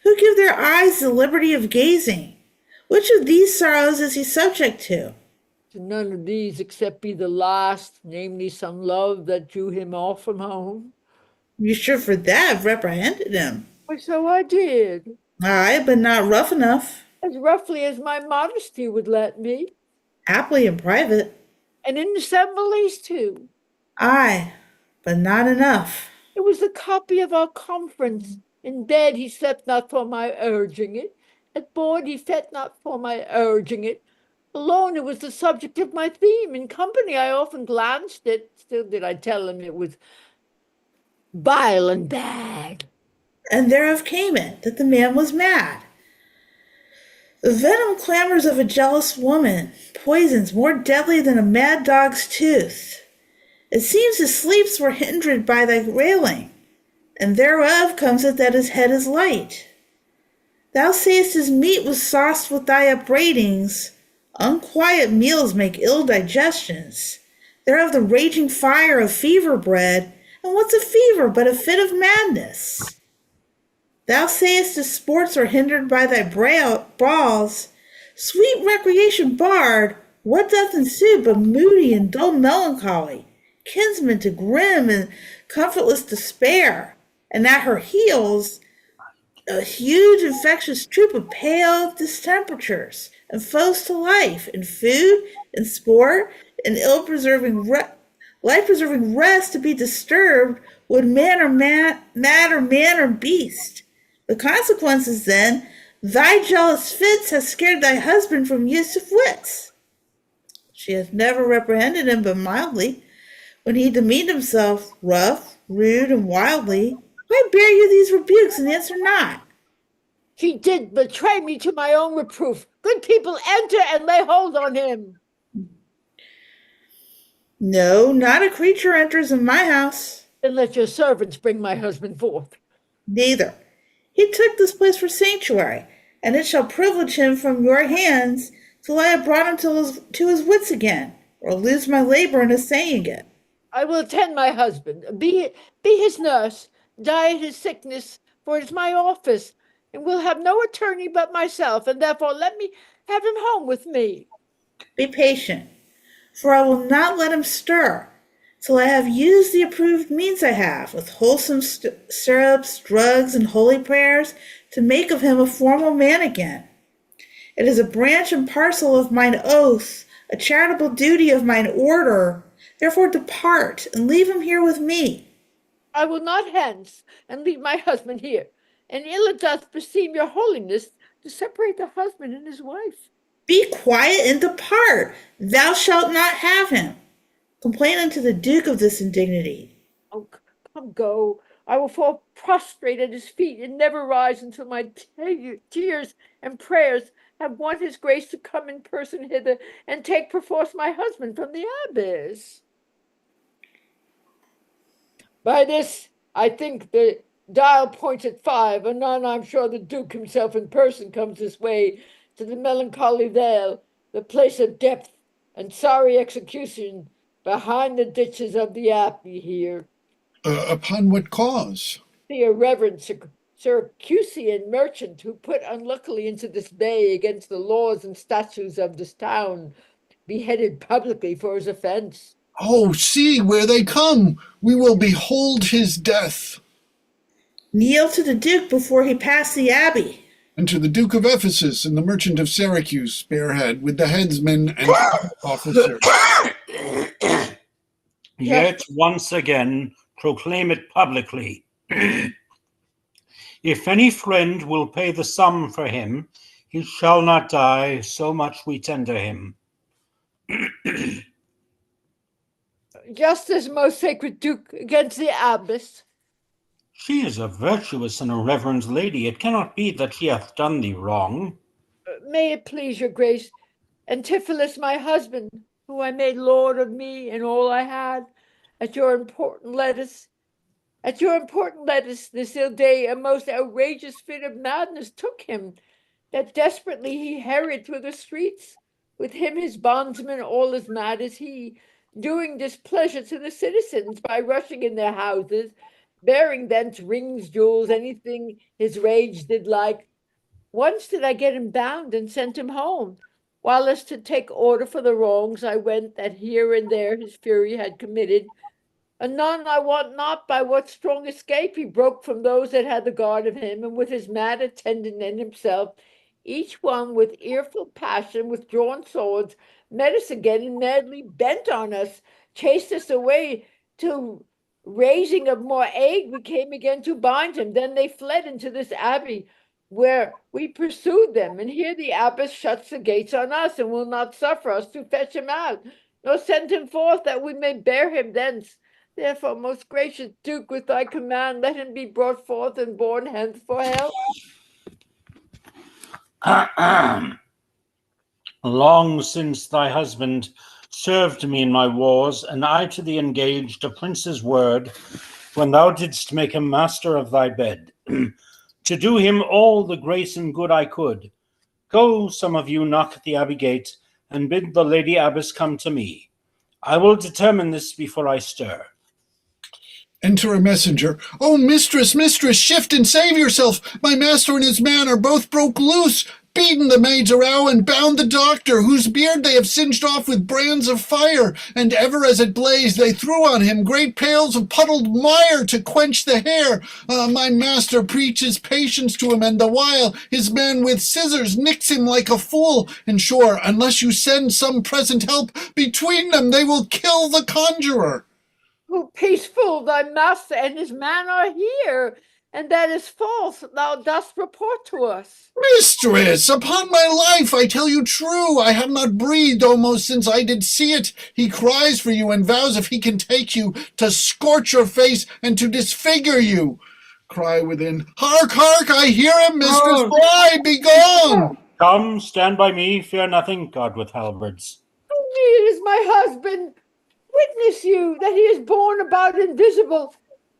who give their eyes the liberty of gazing? Which of these sorrows is he subject to? To none of these except be the last, namely some love that drew him off from home. You should for that have reprehended him. Why, so I did, Ay, but not rough enough, as roughly as my modesty would let me, haply in private. and in assemblies too. Ay, but not enough. It was the copy of our conference. In bed he slept not for my urging it. At board he fed not for my urging it. Alone it was the subject of my theme. In company I often glanced at. Still did I tell him it was vile and bad. And thereof came it that the man was mad. The venom clamors of a jealous woman, poisons more deadly than a mad dog's tooth. It seems his sleeps were hindered by thy railing, and thereof comes it that his head is light. Thou sayest his meat was sauced with thy upbraidings. Unquiet meals make ill digestions. Thereof the raging fire of fever bred, and what's a fever but a fit of madness? Thou sayest his sports are hindered by thy brawls. Sweet recreation barred, what doth ensue but moody and dull melancholy, kinsman to grim and comfortless despair, and at her heels a huge infectious troop of pale distemperatures and foes to life, in food, in sport, in life-preserving rest to be disturbed would mad or man or beast. The consequences, then, thy jealous fits have scared thy husband from use of wits. She hath never reprehended him but mildly, when he demeaned himself rough, rude, and wildly. Why bear you these rebukes and answer not? He did betray me to my own reproof. Good people, enter and lay hold on him. No, not a creature enters in my house. Then let your servants bring my husband forth. Neither. He took this place for sanctuary, and it shall privilege him from your hands till I have brought him to his wits again, or lose my labor in assaying it. I will attend my husband, be his nurse, diet his sickness, for it is my office, and will have no attorney but myself, and therefore let me have him home with me. Be patient, for I will not let him stir till I have used the approved means I have, with wholesome syrups, drugs, and holy prayers, to make of him a formal man again. It is a branch and parcel of mine oath, a charitable duty of mine order. Therefore depart, and leave him here with me. I will not hence, and leave my husband here. And ill it doth beseem your holiness to separate the husband and his wife. Be quiet and depart. Thou shalt not have him. Complain unto the Duke of this indignity. Oh, come, go. I will fall prostrate at his feet and never rise until my tears and prayers have won his grace to come in person hither and take perforce my husband from the abyss. By this, I think the dial points at 5. Anon, I'm sure the Duke himself in person comes this way to the melancholy vale, the place of depth and sorry execution, behind the ditches of the Abbey here. Upon what cause? The irreverent Syracusian merchant who put unluckily into this bay against the laws and statutes of this town, beheaded publicly for his offense. Oh, see where they come! We will behold his death. Kneel to the Duke before he pass the abbey. And to the Duke of Ephesus and the merchant of Syracuse, spearhead, with the headsmen and officers. Yet once again proclaim it publicly. If any friend will pay the sum for him, he shall not die, so much we tender him. Justice, most sacred Duke, against the abbess. She is a virtuous and a reverend lady. It cannot be that she hath done thee wrong. May it please your grace, Antipholus, my husband, who I made lord of me and all I had, at your important lettuce. At your important lettuce this ill day, a most outrageous fit of madness took him, that desperately he hurried through the streets, with him his bondsmen all as mad as he, doing displeasure to the citizens by rushing in their houses, bearing thence rings, jewels, anything his rage did like. Once did I get him bound and sent him home, while as to take order for the wrongs I went that here and there his fury had committed. Anon I wot not by what strong escape he broke from those that had the guard of him, and with his mad attendant and himself, each one with earful passion, with drawn swords, met us again and madly bent on us, chased us away till raising of more aid we came again to bind him. Then they fled into this abbey, where we pursued them, and here the abbess shuts the gates on us, and will not suffer us to fetch him out, nor send him forth that we may bear him thence. Therefore, most gracious Duke, with thy command, let him be brought forth and borne hence for help. Long since thy husband served me in my wars, and I to thee engaged a prince's word, when thou didst make him master of thy bed, to do him all the grace and good I could. Go, some of you, knock at the abbey gate, and bid the lady abbess come to me. I will determine this before I stir. Enter a messenger. Oh, mistress, mistress, shift and save yourself. My master and his man are both broke loose, beaten the maids arow, and bound the doctor, whose beard they have singed off with brands of fire, and ever as it blazed they threw on him great pails of puddled mire to quench the hair. My master preaches patience to him, and the while his man with scissors nicks him like a fool, and sure, unless you send some present help between them, they will kill the conjurer. Who peaceful, thy master and his man are here, and that is false thou dost report to us. Mistress, upon my life, I tell you true, I have not breathed almost since I did see it. He cries for you and vows if he can take you, to scorch your face and to disfigure you. Cry within, hark, hark, I hear him, mistress, fly, be gone. Come, stand by me, fear nothing, God with halberds. It is my husband. Witness you that he is borne about invisible.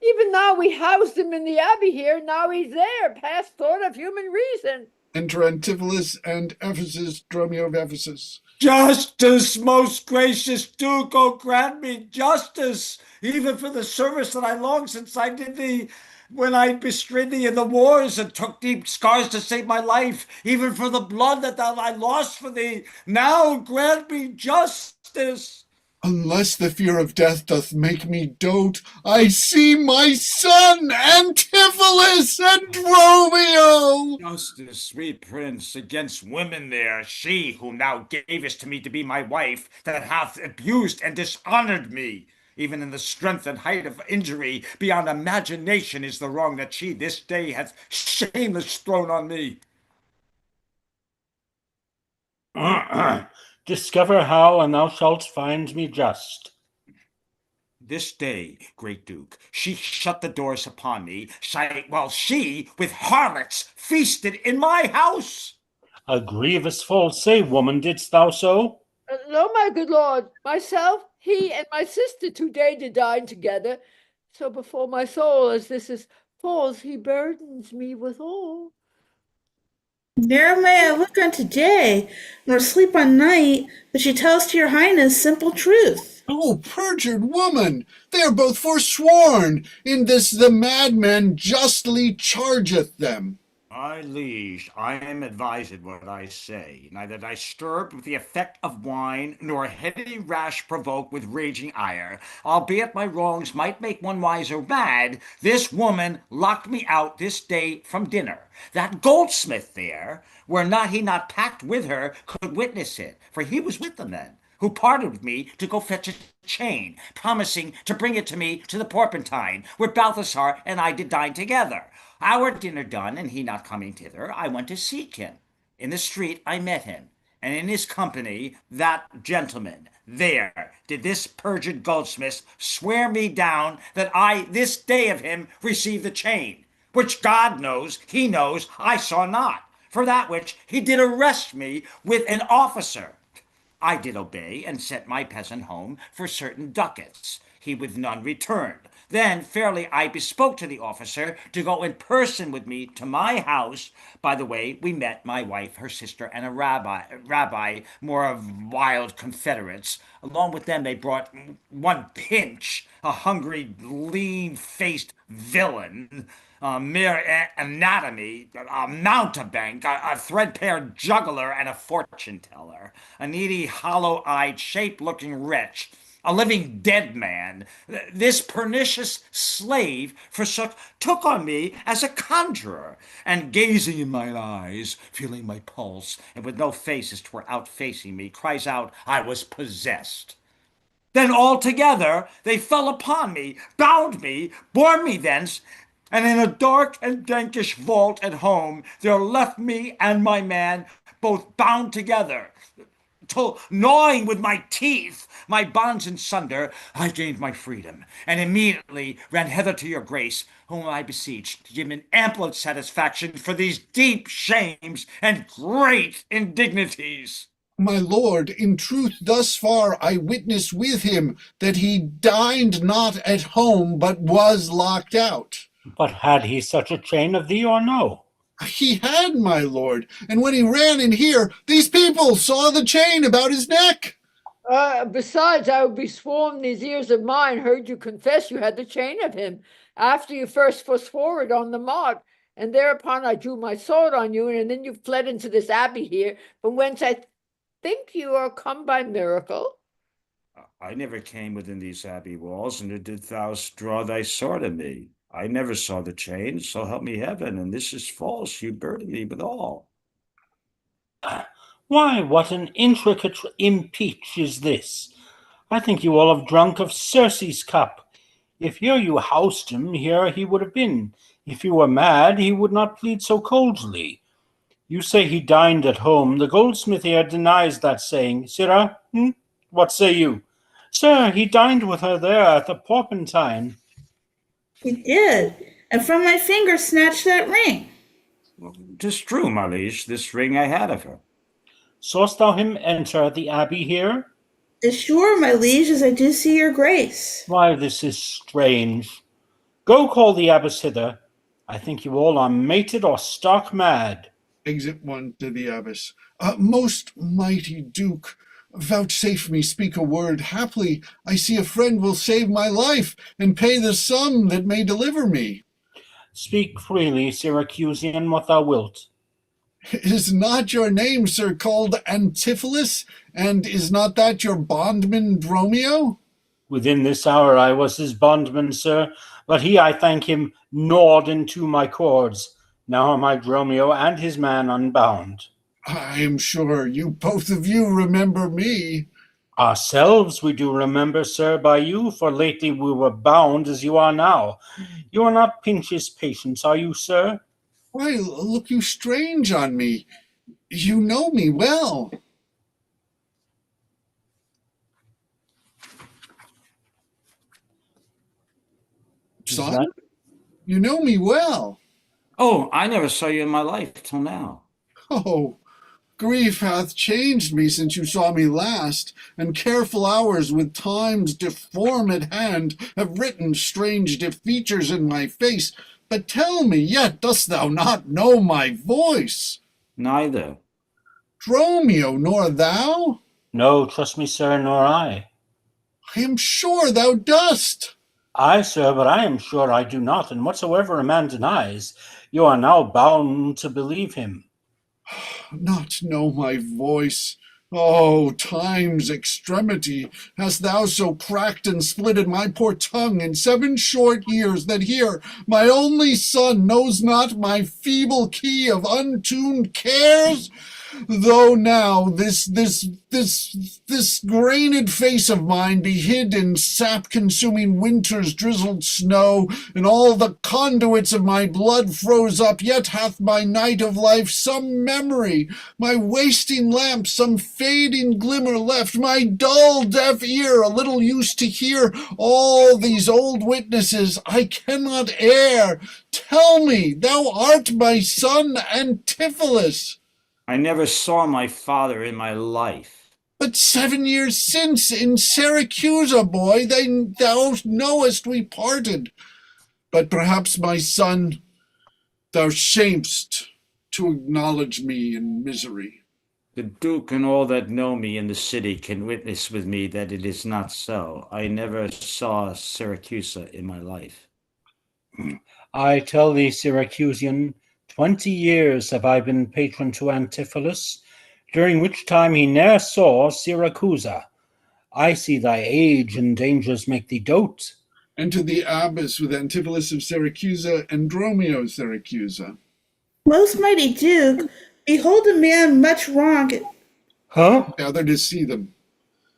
Even now we housed him in the abbey here, now he's there, past thought of human reason. Enter Antipholus and Ephesus, Dromio of Ephesus. Justice, most gracious Duke, oh grant me justice, even for the service that I long since I did thee, when I bestrid thee in the wars and took deep scars to save my life, even for the blood that I lost for thee. Now grant me justice. Unless the fear of death doth make me dote, I see my son, Antipholus and Dromio. Justice, sweet prince, against women there, she whom thou gavest to me to be my wife, that hath abused and dishonored me. Even in the strength and height of injury, beyond imagination is the wrong that she this day hath shameless thrown on me. Discover how, and thou shalt find me just. This day, great Duke, she shut the doors upon me, while she, with harlots, feasted in my house. A grievous fault, say, woman, didst thou so? No, my good lord, myself, he, and my sister today did dine together. So before my soul, as this is false, he burdens me withal. Ne'er may I look on today, nor sleep on night, but she tells to your highness simple truth. Oh, perjured woman, they are both forsworn. In this the madman justly chargeth them. My liege, I am advised what I say, neither disturbed with the effect of wine, nor heady rash provoked with raging ire. Albeit my wrongs might make one wise or mad, this woman locked me out this day from dinner. That goldsmith there, were not he not packed with her, could witness it, for he was with them then, who parted with me to go fetch a chain, promising to bring it to me to the Porpentine, where Balthasar and I did dine together. Our dinner done, and he not coming thither, I went to seek him. In the street I met him, and in his company that gentleman. There did this perjured goldsmith swear me down that I this day of him received the chain, which God knows, he knows, I saw not. For that which he did arrest me with an officer. I did obey, and sent my peasant home for certain ducats. He with none returned. Then fairly I bespoke to the officer to go in person with me to my house. By the way, we met my wife, her sister, and a rabbi, more of wild confederates. Along with them they brought one Pinch, a hungry, lean-faced villain, a mere anatomy, a mountebank, a threadbare juggler, and a fortune teller, a needy, hollow-eyed, shape-looking wretch, a living dead man. This pernicious slave took on me as a conjurer, and gazing in mine eyes, feeling my pulse, and with no face as 'twere outfacing me, cries out I was possessed. Then all together they fell upon me, bound me, bore me thence, and in a dark and dankish vault at home there left me and my man both bound together, till, gnawing with my teeth my bonds in sunder, I gained my freedom, and immediately ran hither to your grace, whom I beseech to give me ample satisfaction for these deep shames and great indignities. My lord, in truth, thus far I witnessed with him that he dined not at home, but was locked out. But had he such a chain of thee or no? He had, my lord, and when he ran in here, these people saw the chain about his neck. Besides, I would be sworn these ears of mine heard you confess you had the chain of him, after you first forswore it on the mart, and thereupon I drew my sword on you, and then you fled into this abbey here, from whence I think you are come by miracle. I never came within these abbey walls, and didst thou draw thy sword at me. I never saw the chain, so help me heaven, and this is false, you burden me withal. Why, what an intricate impeach is this! I think you all have drunk of Circe's cup. If here you housed him, here he would have been. If you were mad, he would not plead so coldly. You say he dined at home. The goldsmith here denies that saying. Sirrah, what say you? Sir, he dined with her there at the Porpentine. He did, and from my finger snatched that ring. Well, 'tis true, my liege, this ring I had of her. Saw'st thou him enter the abbey here? As sure, my liege, as I do see your grace. Why, this is strange. Go call the abbess hither. I think you all are mated or stark mad. Exit one to the abbess. Most mighty Duke, vouchsafe me speak a word. Haply I see a friend will save my life, and pay the sum that may deliver me. Speak freely, Syracusian, what thou wilt. Is not your name, sir, called Antipholus? And is not that your bondman Dromio? Within this hour I was his bondman, sir, but he, I thank him, gnawed into my cords. Now are my Dromio and his man unbound. I am sure you both of you remember me. Ourselves we do remember, sir, by you, for lately we were bound as you are now. You are not Pinch's patients, are you, sir? Why look you strange on me? You know me well. Son, you know me well. Oh, I never saw you in my life till now. Oh, grief hath changed me since you saw me last, and careful hours with time's deformed hand have written strange features in my face. But tell me, yet dost thou not know my voice? Neither. Dromio, nor thou? No, trust me, sir, nor I. I am sure thou dost. Aye, sir, but I am sure I do not, and whatsoever a man denies, you are now bound to believe him. Not know my voice. Oh, time's extremity, hast thou so cracked and splitted my poor tongue in 7 short years, that here my only son knows not my feeble key of untuned cares? Though now this grained face of mine be hid in sap-consuming winter's drizzled snow, and all the conduits of my blood froze up, yet hath my night of life some memory, my wasting lamp some fading glimmer left, my dull deaf ear a little used to hear all these old witnesses I cannot err. Tell me, thou art my son Antipholus. I never saw my father in my life. But 7 years since, in Syracusa, boy, thou knowest we parted. But perhaps, my son, thou shamest to acknowledge me in misery. The Duke and all that know me in the city can witness with me that it is not so. I never saw Syracusa in my life. I tell thee, Syracusian, 20 years have I been patron to Antipholus, during which time he ne'er saw Syracusa. I see thy age and dangers make thee dote. And to the abbess with Antipholus of Syracusa and Dromio of Syracusa. Most mighty Duke, behold a man much wronged. Huh? Gather to see them.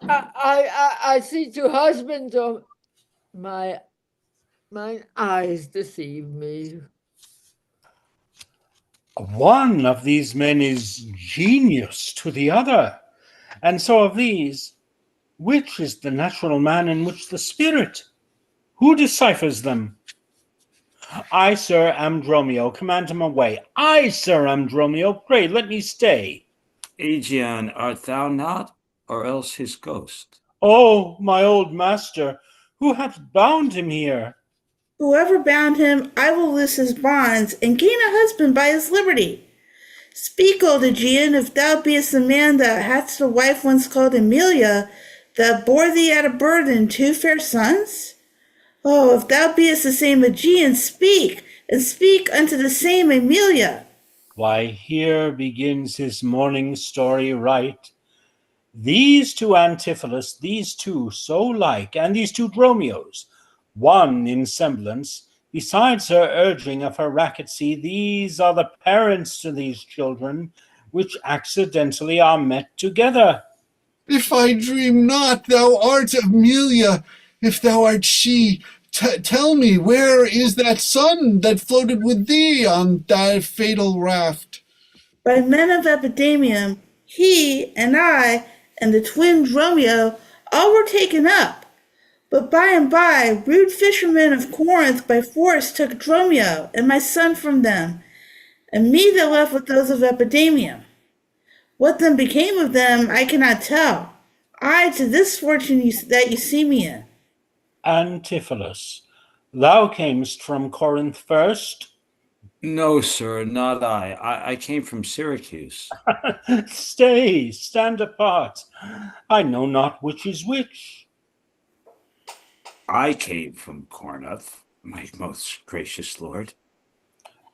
I see two husbands, or mine eyes deceive me. One of these men is genius to the other, and so of these, which is the natural man and which the spirit? Who deciphers them? I, sir, am Dromio, command him away. I, sir, am Dromio, pray let me stay. Aegeon, art thou not, or else his ghost? Oh, my old master, who hath bound him here? Whoever bound him, I will loose his bonds and gain a husband by his liberty. Speak, old Aegeon, if thou beest the man that hadst a wife once called Emilia, that bore thee at a burden 2 fair sons? Oh, if thou beest the same Aegeon, speak, and speak unto the same Emilia. Why, here begins his morning story right. These two Antipholus, these two so like, and these two Dromios, one in semblance, besides her urging of her racquetcy, these are the parents to these children, which accidentally are met together. If I dream not, thou art Amelia. If thou art she, tell me, where is that son that floated with thee on thy fatal raft? By men of Epidamium, he and I and the twin Dromio all were taken up. But by and by, rude fishermen of Corinth by force took Dromio and my son from them, and me they left with those of Epidamium. What then became of them, I cannot tell. I to this fortune that you see me in. Antipholus, thou camest from Corinth first. No, sir, not I. I came from Syracuse. Stay, stand apart. I know not which is which. I came from Corinth, my most gracious lord.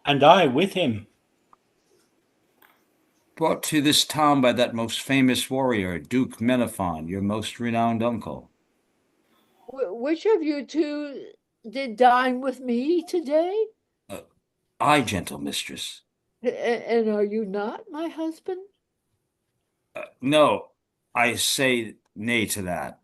And I with him. Brought to this town by that most famous warrior, Duke Menaphon, your most renowned uncle. Which of you two did dine with me today? I, gentle mistress. And are you not my husband? No, I say nay to that.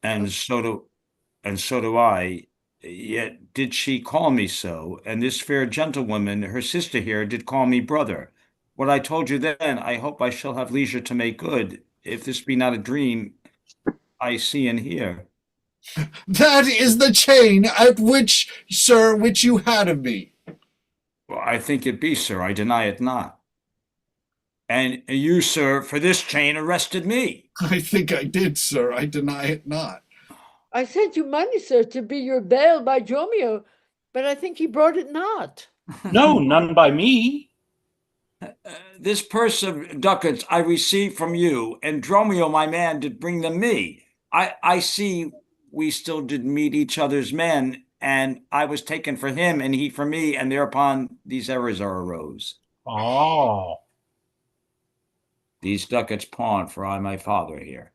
And so do I. Yet did she call me so, and this fair gentlewoman, her sister here, did call me brother. What I told you then, I hope I shall have leisure to make good, if this be not a dream I see and hear. That is the chain at which, sir, which you had of me. Well, I think it be, sir, I deny it not. And you, sir, for this chain arrested me. I think I did, sir, I deny it not. I sent you money, sir, to be your bail by Dromio, but I think he brought it not. No, none by me. This purse of ducats I received from you, and Dromio, my man, did bring them me. I see we still did meet each other's men, and I was taken for him, and he for me, and thereupon these errors are arose. Oh. These ducats pawned for I my father here.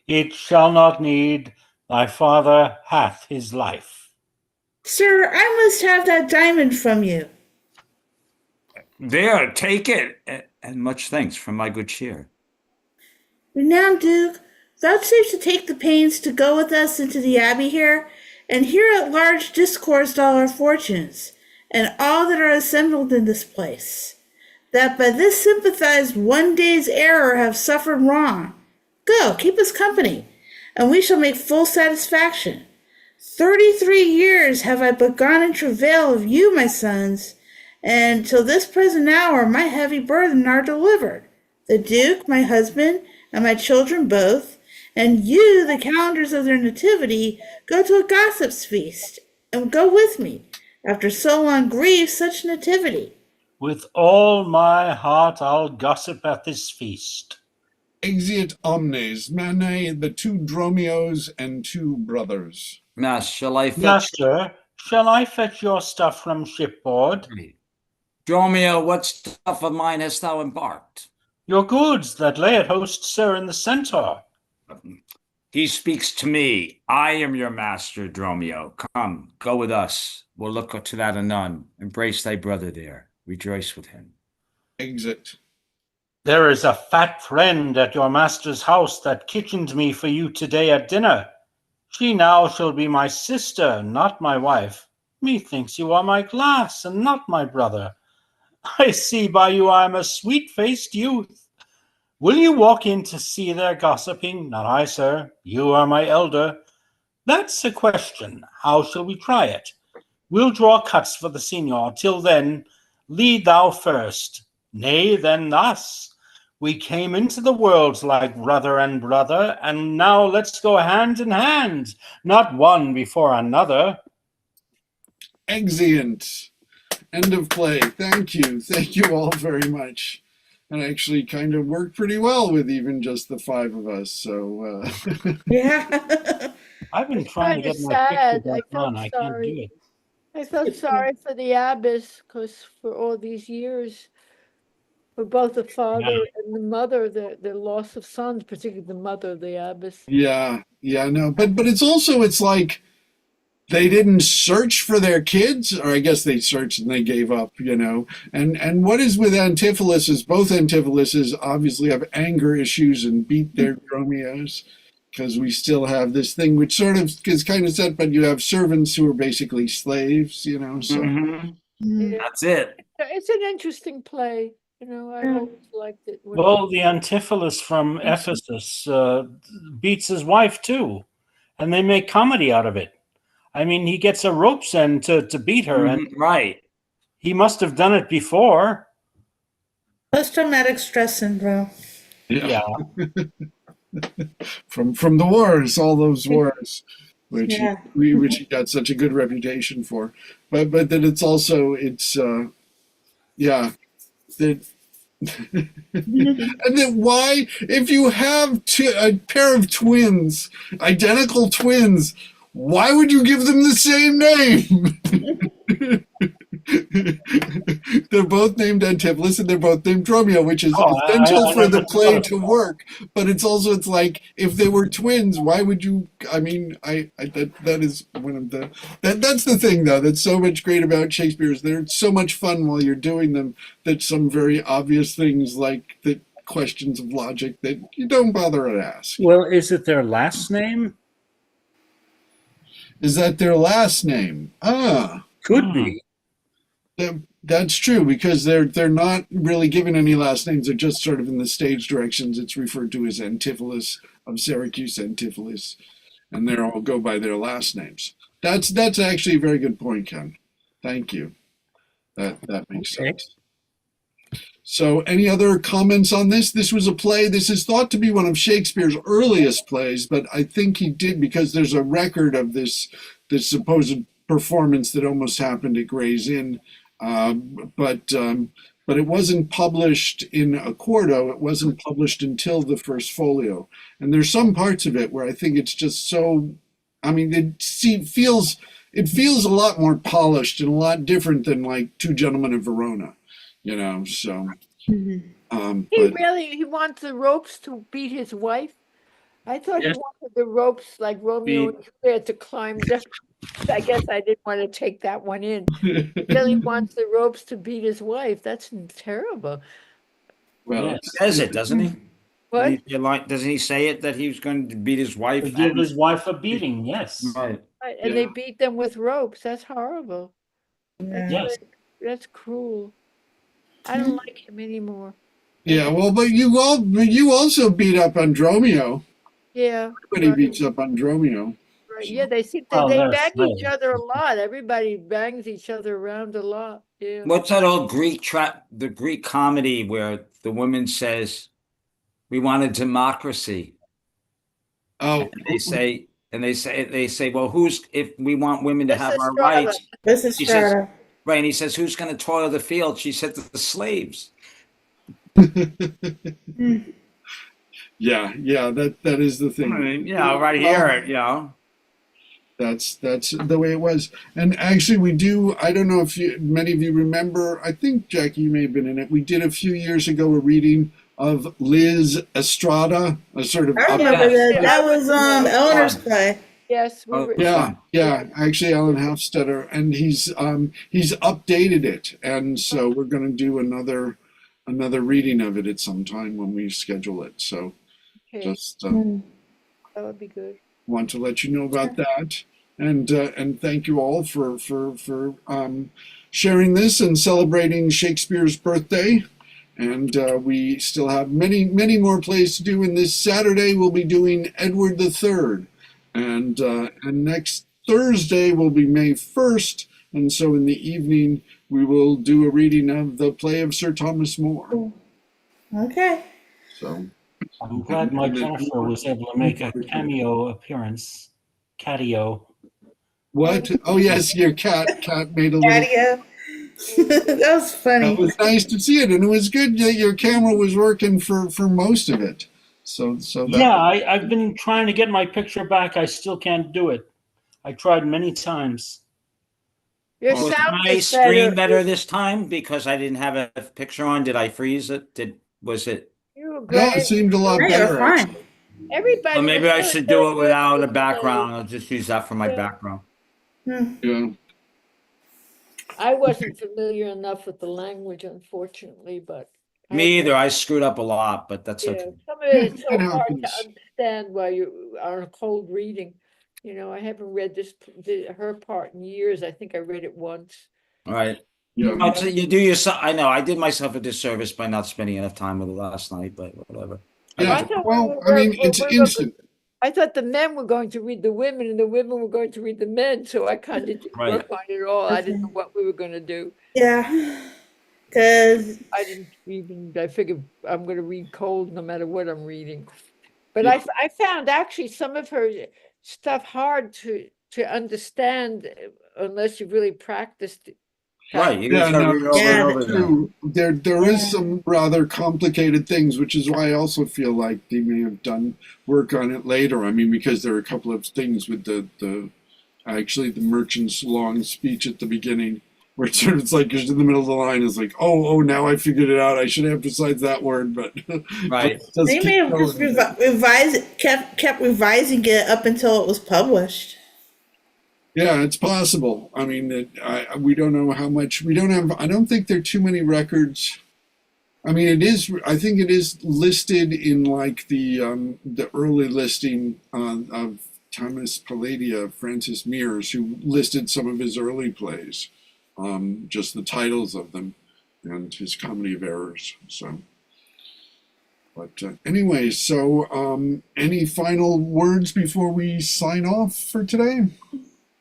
It shall not need. Thy father hath his life. Sir, I must have that diamond from you. There, take it, And much thanks for my good cheer. Renowned Duke, vouchsafe to take the pains to go with us into the abbey here, and here at large discourse all our fortunes, and all that are assembled in this place, that by this sympathized one day's error have suffered wrong. Go, keep us company, and we shall make full satisfaction. 33 years have I begun in travail of you, my sons, and till this present hour my heavy burthen are delivered. The Duke, my husband, and my children both, and you, the calendars of their nativity, go to a gossip's feast, and go with me, after so long grief, such nativity. With all my heart I'll gossip at this feast. Exit omnes, mane, the two Dromios and two brothers. Now, shall I fetch? Master, shall I fetch your stuff from shipboard? Dromio, what stuff of mine hast thou embarked? Your goods that lay at host, sir, in the centaur. He speaks to me. I am your master, Dromio. Come, go with us. We'll look to that anon. Embrace thy brother there. Rejoice with him. Exit. There is a fat friend at your master's house that kitchened me for you today at dinner. She now shall be my sister, not my wife. Methinks you are my class, and not my brother. I see by you I am a sweet-faced youth. Will you walk in to see their gossiping? Not I, sir. You are my elder. That's a question. How shall we try it? We'll draw cuts for the senior. Till then, lead thou first. Nay, then thus. We came into the world like brother and brother, and now let's go hand in hand, not one before another. Exeunt. End of play. Thank you. Thank you all very much. And actually kind of worked pretty well with even just the five of us. So, Yeah. I've been trying to Kinda get my sad. picture back I felt on. I can't do sorry. it. I felt sorry for the abbess because for all these years, for both the father and the mother, the loss of sons, particularly the mother of the abbess. yeah, no, but it's like they didn't search for their kids, or I guess they searched and they gave up, And what is with Antipholus is both Antipholuses obviously have anger issues and beat their Dromios, because we still have this thing which sort of is kind of set, but you have servants who are basically slaves, so. Mhm. Yeah. That's it. It's an interesting play. I always liked it. Well, the Antipholus from Ephesus beats his wife too, and they make comedy out of it. I mean, he gets a rope's end to beat her, and Right. he must have done it before. Post-traumatic stress syndrome. Yeah. From the wars, all those wars, which Yeah. which he got such a good reputation for, but then yeah, that. And then why, if you have a pair of twins, identical twins, why would you give them the same name? They're both named Antipholus and they're both named Dromio, which is essential for the play to work. But it's like, if they were twins, why would you? I mean, that is one of that's the thing though. That's so much great about Shakespeare is they're so much fun while you're doing them. That some very obvious things like the questions of logic that you don't bother to ask. Well, is it their last name? Is that their last name? Could be. That's true, because they're not really given any last names. They're just sort of in the stage directions. It's referred to as Antipholus of Syracuse, Antipholus, and they all go by their last names. That's actually a very good point, Ken. Thank you. That makes sense. So, any other comments on this? This was a play. This is thought to be one of Shakespeare's earliest plays, but I think he did, because there's a record of this supposed performance that almost happened at Gray's Inn. But it wasn't published in a quarto. It wasn't published until the first folio. And there's some parts of it where I think it's just so. I mean, it feels a lot more polished and a lot different than like Two Gentlemen of Verona, So. He wants the ropes to beat his wife. I thought he wanted the ropes like Romeo and Juliet to climb down. I guess I didn't want to take that one in. He really wants the ropes to beat his wife. That's terrible. Well, Yes. Says it, doesn't he? What? Doesn't he say it that he was going to beat his wife? To give his wife a beating, yes. Right. Right, and they Yeah. beat them with ropes. That's horrible. That's Yeah. Yes. that's cruel. I don't like him anymore. Yeah, well, but you also beat up Andromio. Yeah, Everybody right, beats up Andromio. right. Yeah, they seem Well, they they're bang each slaves. other a lot. Everybody bangs each other around a lot. Yeah. What's that old the Greek comedy where the woman says, "We want a democracy," Oh, they say, well, if we want women to This have is our Strata. rights? This is He says, Strata. right, and he says, who's going to toil the field? She said, the slaves. yeah, that is the I thing. mean, right here, That's the way it was. And actually, we do. I don't know if many of you remember. I think Jackie, you may have been in it. We did a few years ago a reading of Liz Estrada, a sort of I remember Yes. that. That was Eleanor's play. Yes, we Oh, were. yeah, fun. yeah. Actually, Alan Hofstetter, and he's updated it, and so we're going to do another reading of it at some time when we schedule it. So Okay, just that would be good. want to let you know about that, and thank you all for sharing this and celebrating Shakespeare's birthday. And we still have many more plays to do. And this Saturday we'll be doing Edward III, and next Thursday will be May 1st. And so in the evening we will do a reading of the play of Sir Thomas More. Okay. So. I'm glad my Jennifer was able to make a cameo appearance. Catio. What? Oh yes, your cat made a little. Patio. That was funny. It was nice to see it, and it was good that your camera was working for most of it. So that. Yeah, I've been trying to get my picture back. I still can't do it. I tried many times. Your Was sound my is screen better. better this time because I didn't have a picture on? Did I freeze it? Was it? You were No, great. it seemed a lot No, better. you're fine. Actually. Everybody. Well, maybe was I really, should really do it good without a today. background. I'll just use that for my Yeah. background. Yeah. I wasn't familiar enough with the language, unfortunately, but Me either. I screwed up a lot, but that's yeah, okay. some of it is so It hard to happens. understand while you are on a cold reading. You know, I haven't read her part in years. I think I read it once. All right. Yeah. You do yourself. I know I did myself a disservice by not spending enough time with it last night, but whatever. Yeah. I thought Well, I mean, it's instant. I thought the men were going to read the women and the women were going to read the men, so I kind of didn't Right. work on it all. I didn't know Okay. what we were going to do. Yeah. Because I didn't even, I figured I'm going to read cold no matter what I'm reading. But Yeah. I found actually some of her stuff hard to understand unless you've really practiced it. Right. You Yeah, just gotta no, read it over Yeah, and so over again. true. There Yeah. is some rather complicated things, which is why I also feel like they may have done work on it later. I mean, because there are a couple of things with the merchant's long speech at the beginning, where it's like just in the middle of the line is like, oh, now I figured it out. I should emphasize that word, but Right. just they keep may have just going. kept revising it up until it was published. Yeah, it's possible. I mean, we don't know how much. We don't have. I don't think there are too many records. I mean, it is. I think it is listed in like the early listing of Thomas Palladia, Francis Mears, who listed some of his early plays, just the titles of them, and his Comedy of Errors. So, but anyway, so any final words before we sign off for today?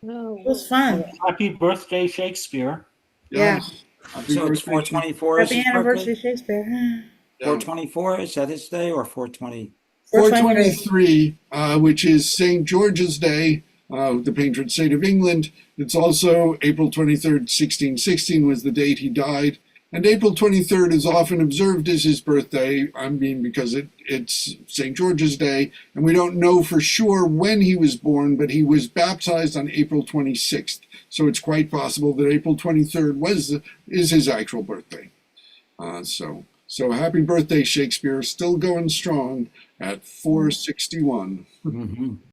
No. It was fun. Happy birthday, Shakespeare. Yeah. Happy So it's birthday. 424 is Happy his anniversary, birthday? Shakespeare. 424, is that his day or 420? 423, which is St. George's Day, the patron saint of England. It's also April 23rd, 1616 was the date he died. And April 23rd is often observed as his birthday, I mean, because it's St. George's Day, and we don't know for sure when he was born, but he was baptized on April 26th. So it's quite possible that April 23rd is his actual birthday. So happy birthday, Shakespeare, still going strong at 461. Mm-hmm.